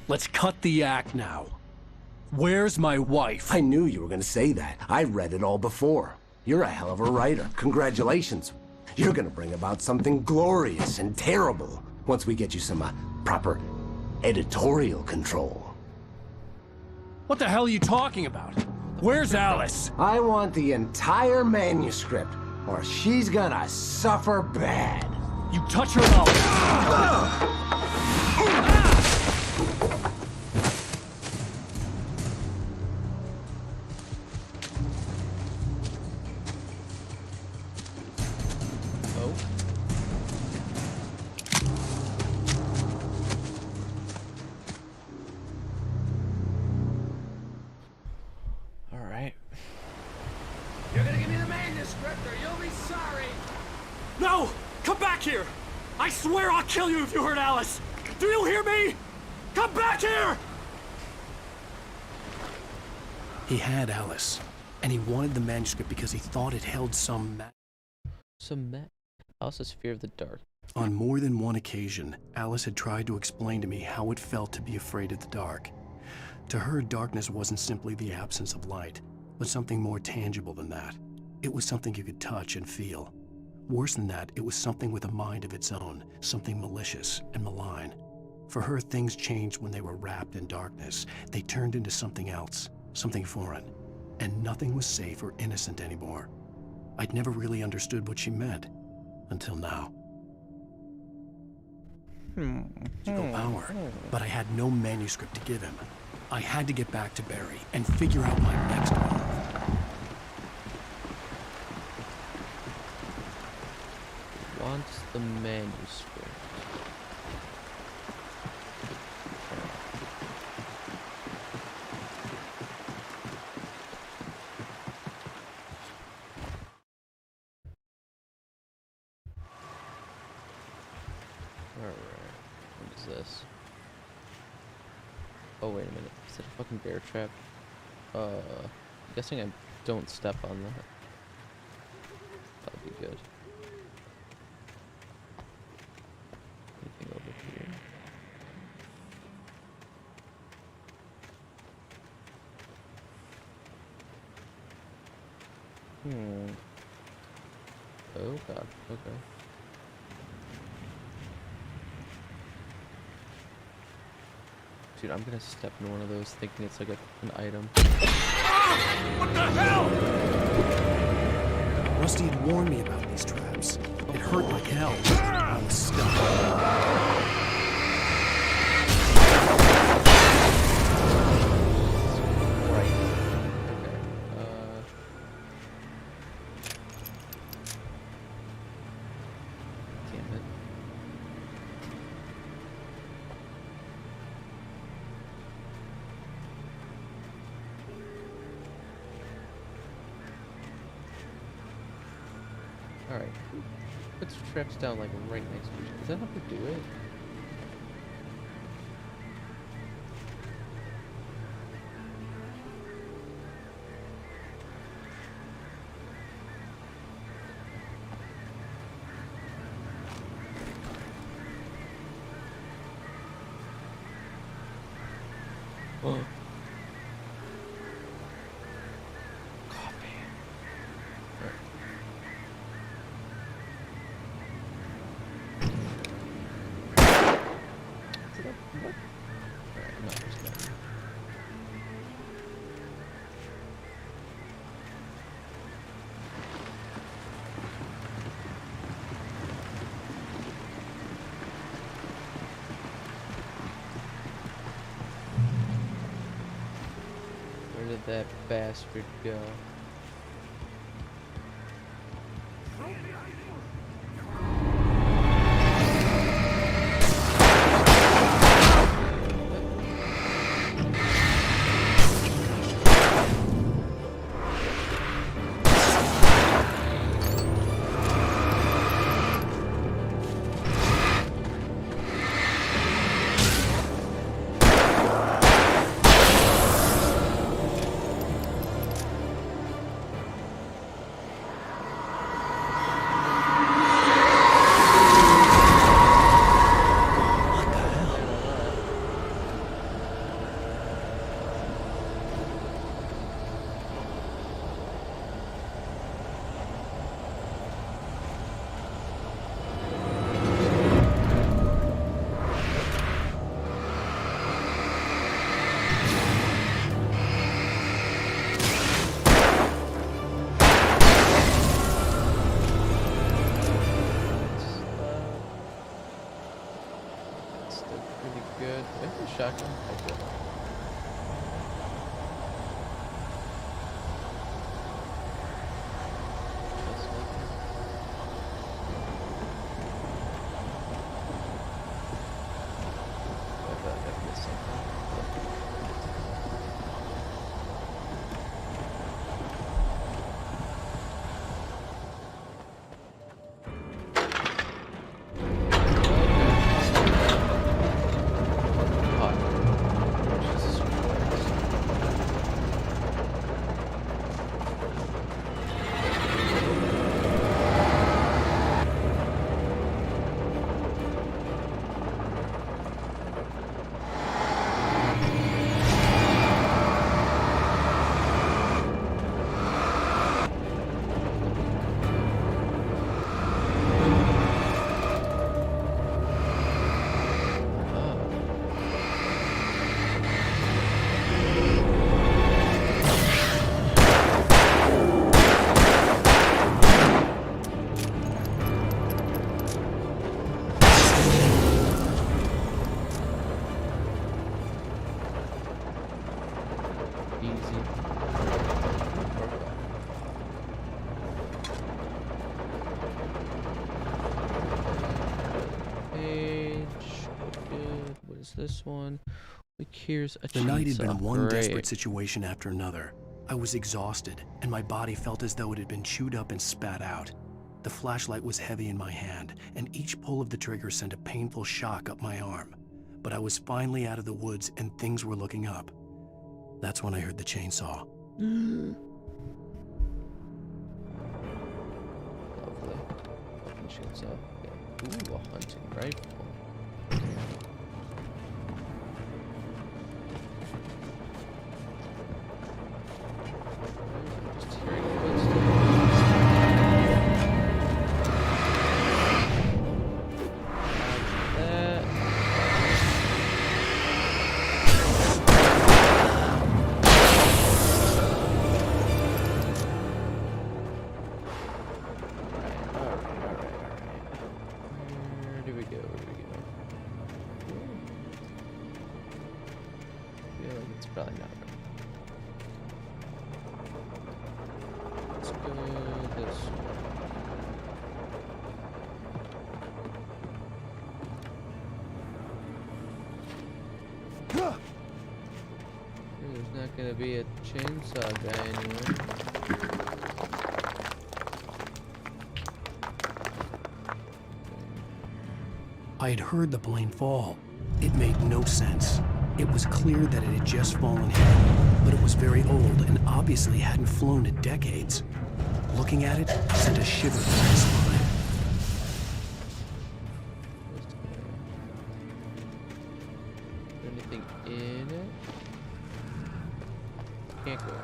Let's cut the act now. Where's my wife? I knew you were gonna say that. I read it all before. You're a hell of a writer. Congratulations. You're gonna bring about something glorious and terrible once we get you some proper editorial control. What the hell are you talking about? Where's Alice? I want the entire manuscript, or she's gonna suffer bad. You touch her mouth. You're gonna give me the manuscript or you'll be sorry. No! Come back here! I swear I'll kill you if you hurt Alice! Do you hear me? Come back here! He had Alice, and he wanted the manuscript because he thought it held Alice's fear of the dark. On more than one occasion, Alice had tried to explain to me how it felt to be afraid of the dark. To her, darkness wasn't simply the absence of light, but something more tangible than that. It was something you could touch and feel. Worse than that, it was something with a mind of its own, something malicious and malign. For her, things changed when they were wrapped in darkness. They turned into something else, something foreign, and nothing was safe or innocent anymore. I'd never really understood what she meant, until now. Magical power, but I had no manuscript to give him. I had to get back to Barry and figure out my next move. Wants the manuscript. Alright, what is this? Oh, wait a minute. Is that a fucking bear trap? I'm guessing I don't step on that. That'll be good. Anything over here? Oh god, okay. Dude, I'm gonna step in one of those thinking it's like an item. What the hell? Rusty had warned me about these traps. It hurt like hell. I was stuck. Alright, puts traps down like right next to each other. Is that how they do it? Oh. Where did that bastard go? shotgun? Okay. This one, like here's a The night had been one Great. desperate situation after another. I was exhausted, and my body felt as though it had been chewed up and spat out. The flashlight was heavy in my hand, and each pull of the trigger sent a painful shock up my arm. But I was finally out of the woods, and things were looking up. That's when I heard the chainsaw. Lovely. Fucking chainsaw. Yeah. Ooh, a hunting rifle. Probably not. Let's go this way. There's not gonna be a chainsaw guy anywhere. I had heard the plane fall. It made no sense. It was clear that it had just fallen here, but it was very old and obviously hadn't flown in decades. Looking at it sent a shiver down my spine. Is there anything in it? Can't go in it.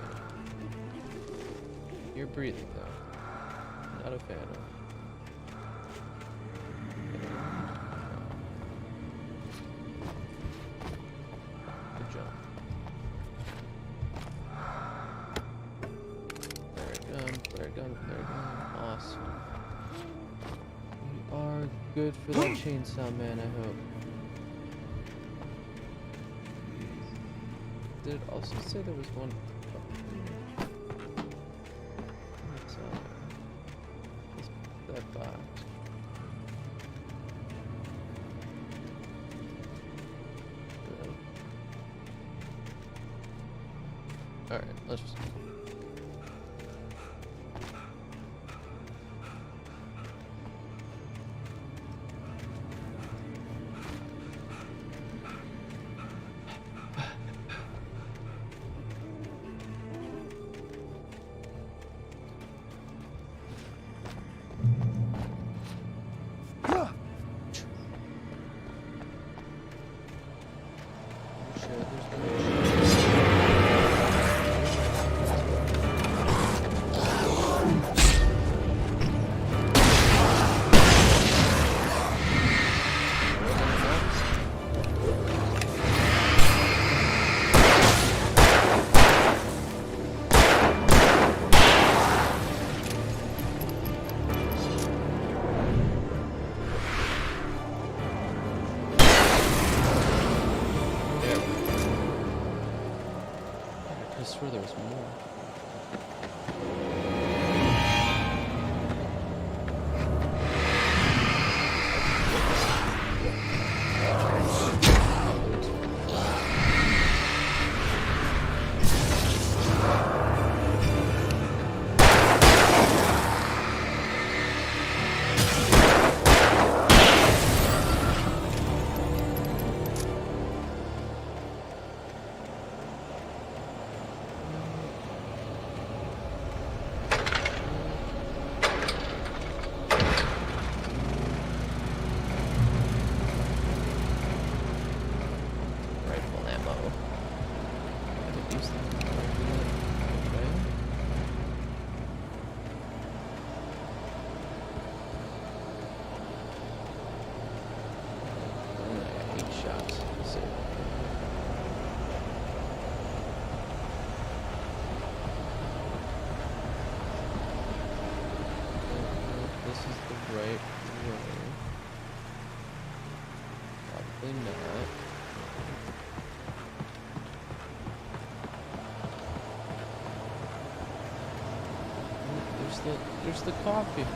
You're breathing though. Not a fan of. Awesome. We are good for that chainsaw man, I hope. Did it also say there was one? What's that box? Alright, let's just... I swear there was more. There's the coffee. Got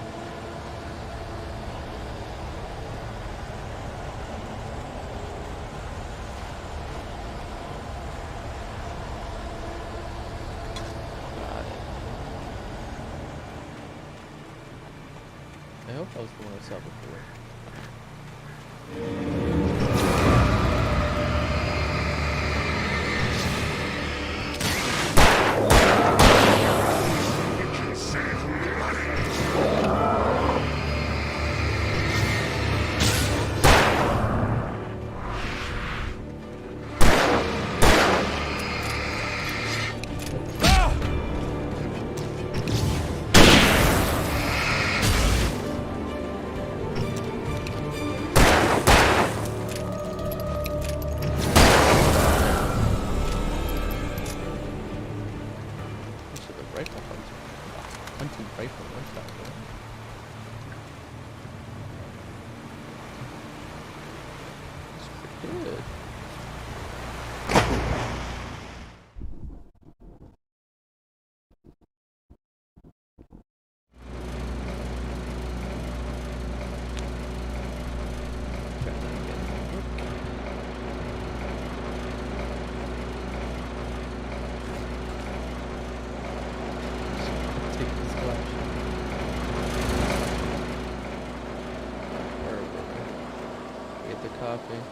it. I hope I was the one I saw before.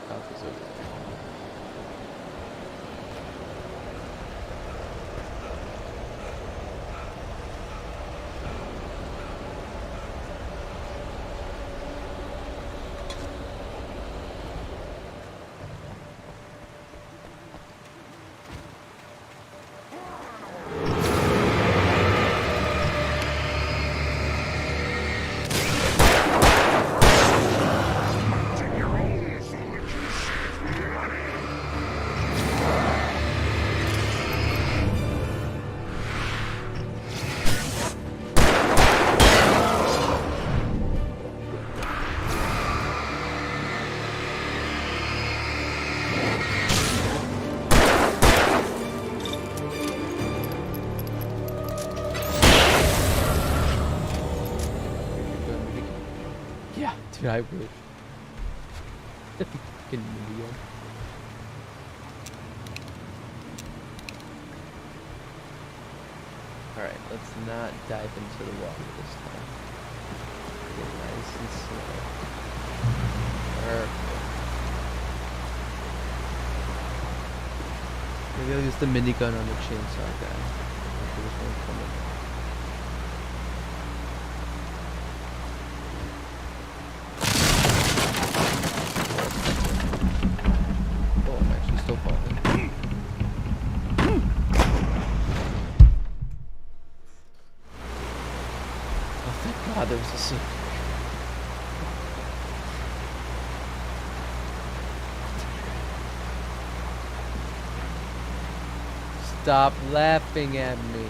Coffee's over there. Dude, I wish. Fucking video. Alright, let's not dive into the water this time. Get nice and slow. Perfect. Maybe I'll use the minigun on the chainsaw guy. If there's one coming. There was a secret. Stop laughing at me.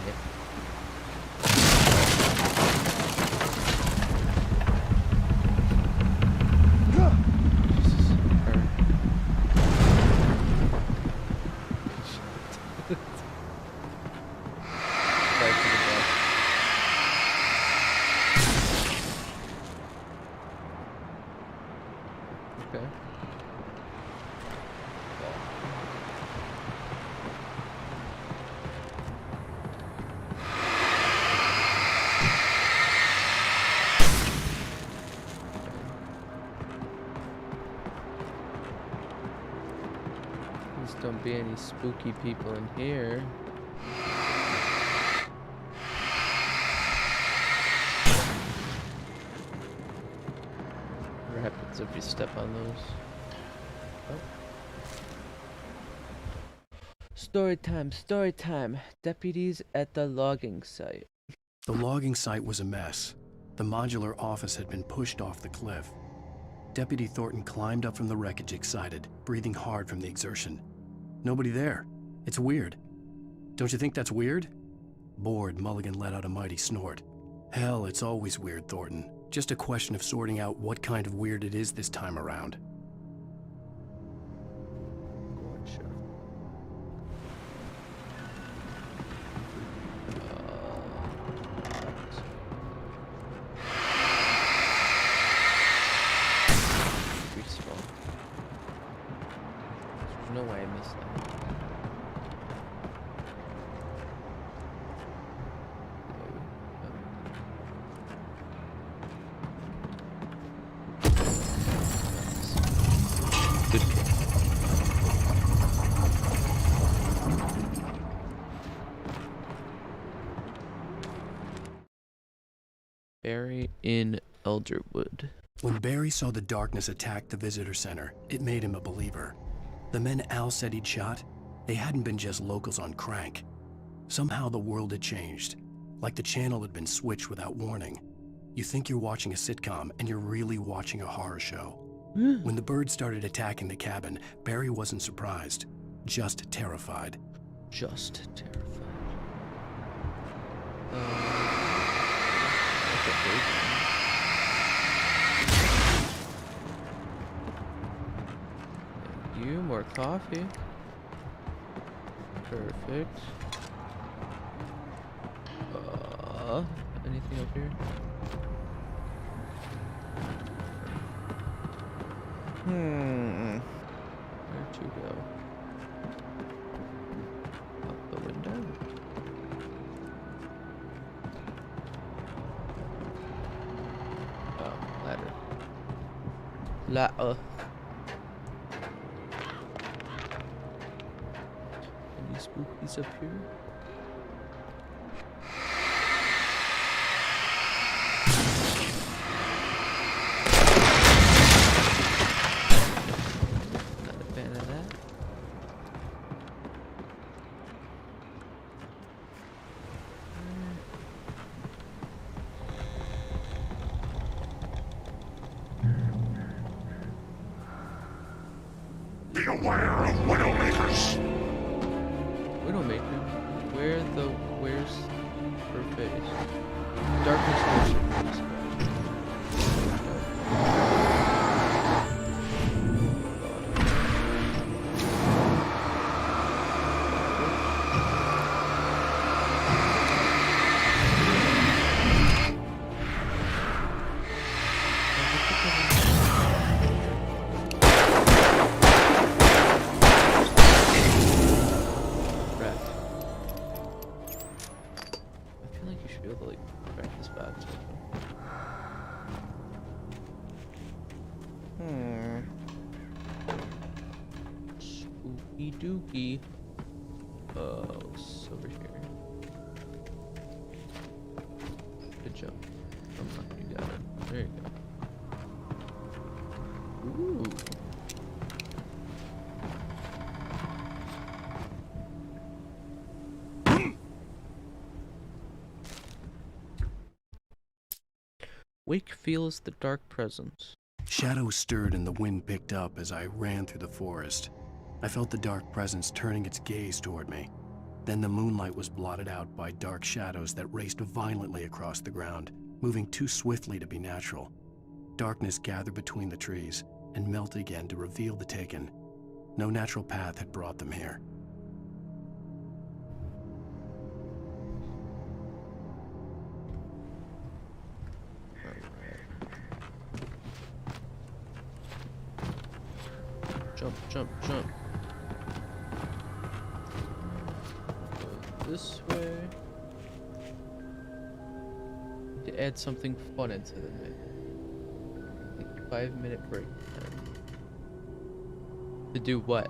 be any spooky people in here. What happens if you step on those? Oh. Story time, story time. Deputies at the logging site. The logging site was a mess. The modular office had been pushed off the cliff. Deputy Thornton climbed up from the wreckage excited, breathing hard from the exertion. Nobody there. It's weird. Don't you think that's weird? Bored, Mulligan let out a mighty snort. Hell, it's always weird, Thornton. Just a question of sorting out what kind of weird it is this time around. Gotcha. Respawn. There's no way I missed that. Barry in Elderwood. When Barry saw the darkness attack the visitor center, it made him a believer. The men Al said he'd shot, they hadn't been just locals on crank. Somehow the world had changed, like the channel had been switched without warning. You think you're watching a sitcom, and you're really watching a horror show. When the birds started attacking the cabin, Barry wasn't surprised, just terrified. Just terrified. Thank you, more coffee. Perfect. Anything up here? Where to go? Out the window? Oh, ladder. Ladder. Any spookies up here? Beware of Widowmakers! Widowmaker? Where's her face? Darkness version. Spooky dooky. Oh, it's over here. Good job. Come on, you got it. There you go. Ooh. Wake feels the dark presence. Shadows stirred and the wind picked up as I ran through the forest. I felt the dark presence turning its gaze toward me. Then the moonlight was blotted out by dark shadows that raced violently across the ground, moving too swiftly to be natural. Darkness gathered between the trees and melted again to reveal the Taken. No natural path had brought them here. Jump, jump, jump. Go this way. To add something fun into the night. Like 5-minute break time. To do what?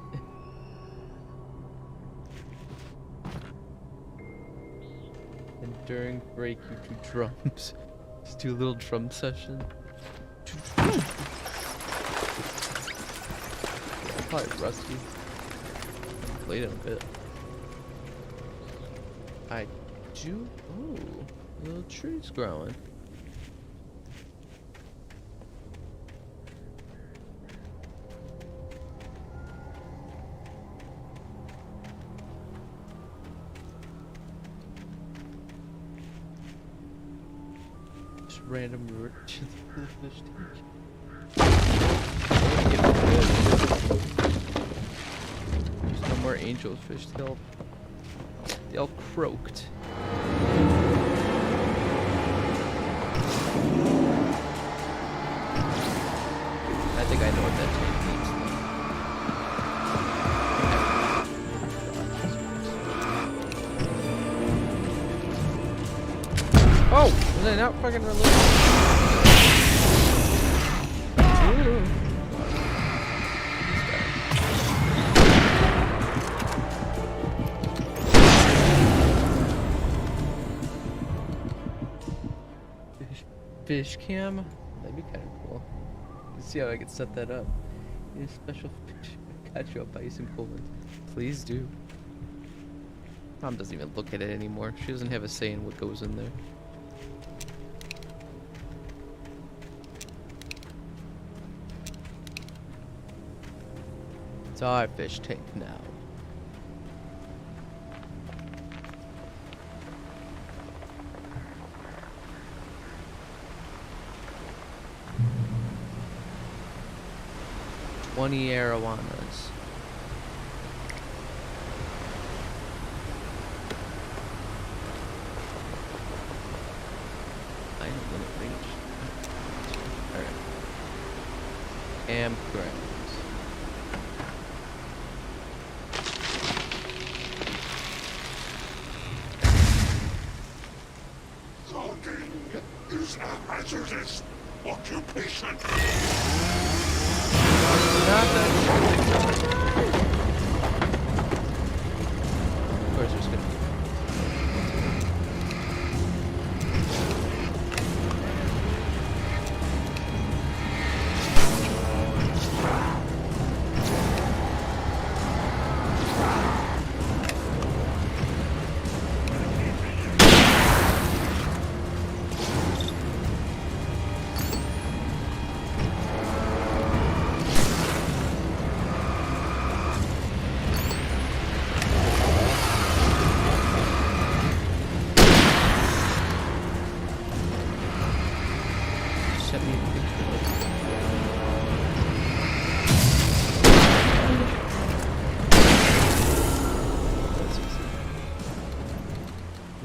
During break, you do drums. Just do a little drum session. Probably rusty. Played it a bit. I do. Ooh, little trees growing. Just random root to the fish tank. There's no more angelfish. They all croaked. I think I know what that tank means. Oh! Was I not fucking reloading? Fish cam? That'd be kind of cool. Let's see how I can set that up. Need a special fish. Got you, I'll buy you some cool ones. Please do. Mom doesn't even look at it anymore. She doesn't have a say in what goes in there. It's our fish tank now. $20 arowanas. I am gonna reach. Alright. Campgrounds. Logging is a hazardous occupation. Of course there's gonna be.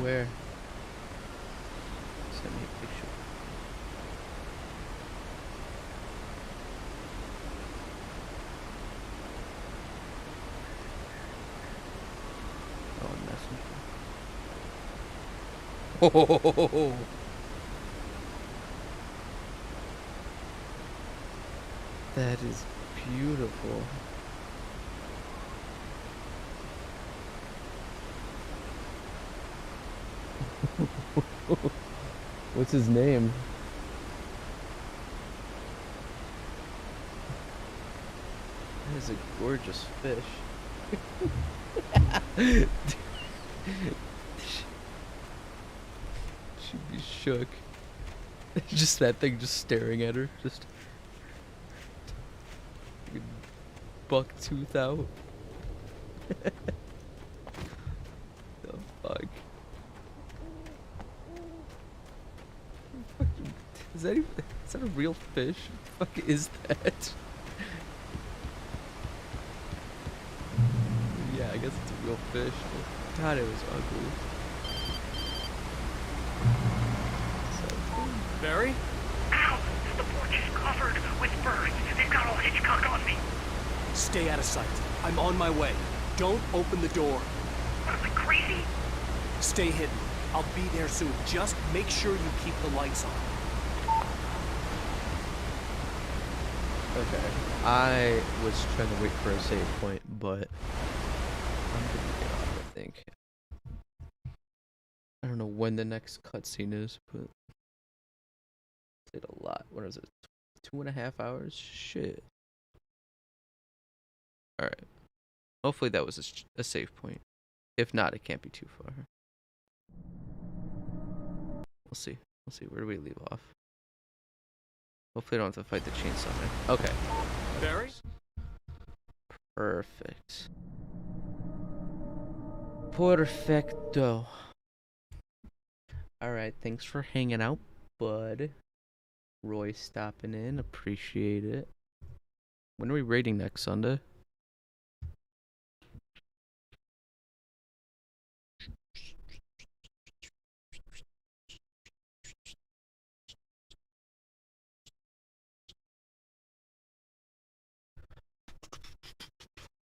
Where? Send me a picture. Oh, messenger. Oh. That is beautiful. What's his name? That is a gorgeous fish. She'd be shook. Just that thing just staring at her. Just buck tooth out. The fuck? Is that a real fish? What the fuck is that? Yeah, I guess it's a real fish. God, it was ugly. Barry? Ow! The porch is covered with birds. They've got all Hitchcock on me. Stay out of sight. I'm on my way. Don't open the door. What am I, crazy? Stay hidden. I'll be there soon. Just make sure you keep the lights on. Okay. I was trying to wait for a save point, but I'm gonna get off, I think. I don't know when the next cutscene is, but it's a lot. What is it? 2.5 hours? Shit. Alright. Hopefully that was a save point. If not, it can't be too far. We'll see. We'll see. Where do we leave off? Hopefully I don't have to fight the chainsaw man. Okay. Barry? Perfect. Perfecto. Alright, thanks for hanging out, bud. Roy stopping in. Appreciate it. When are we raiding next Sunday?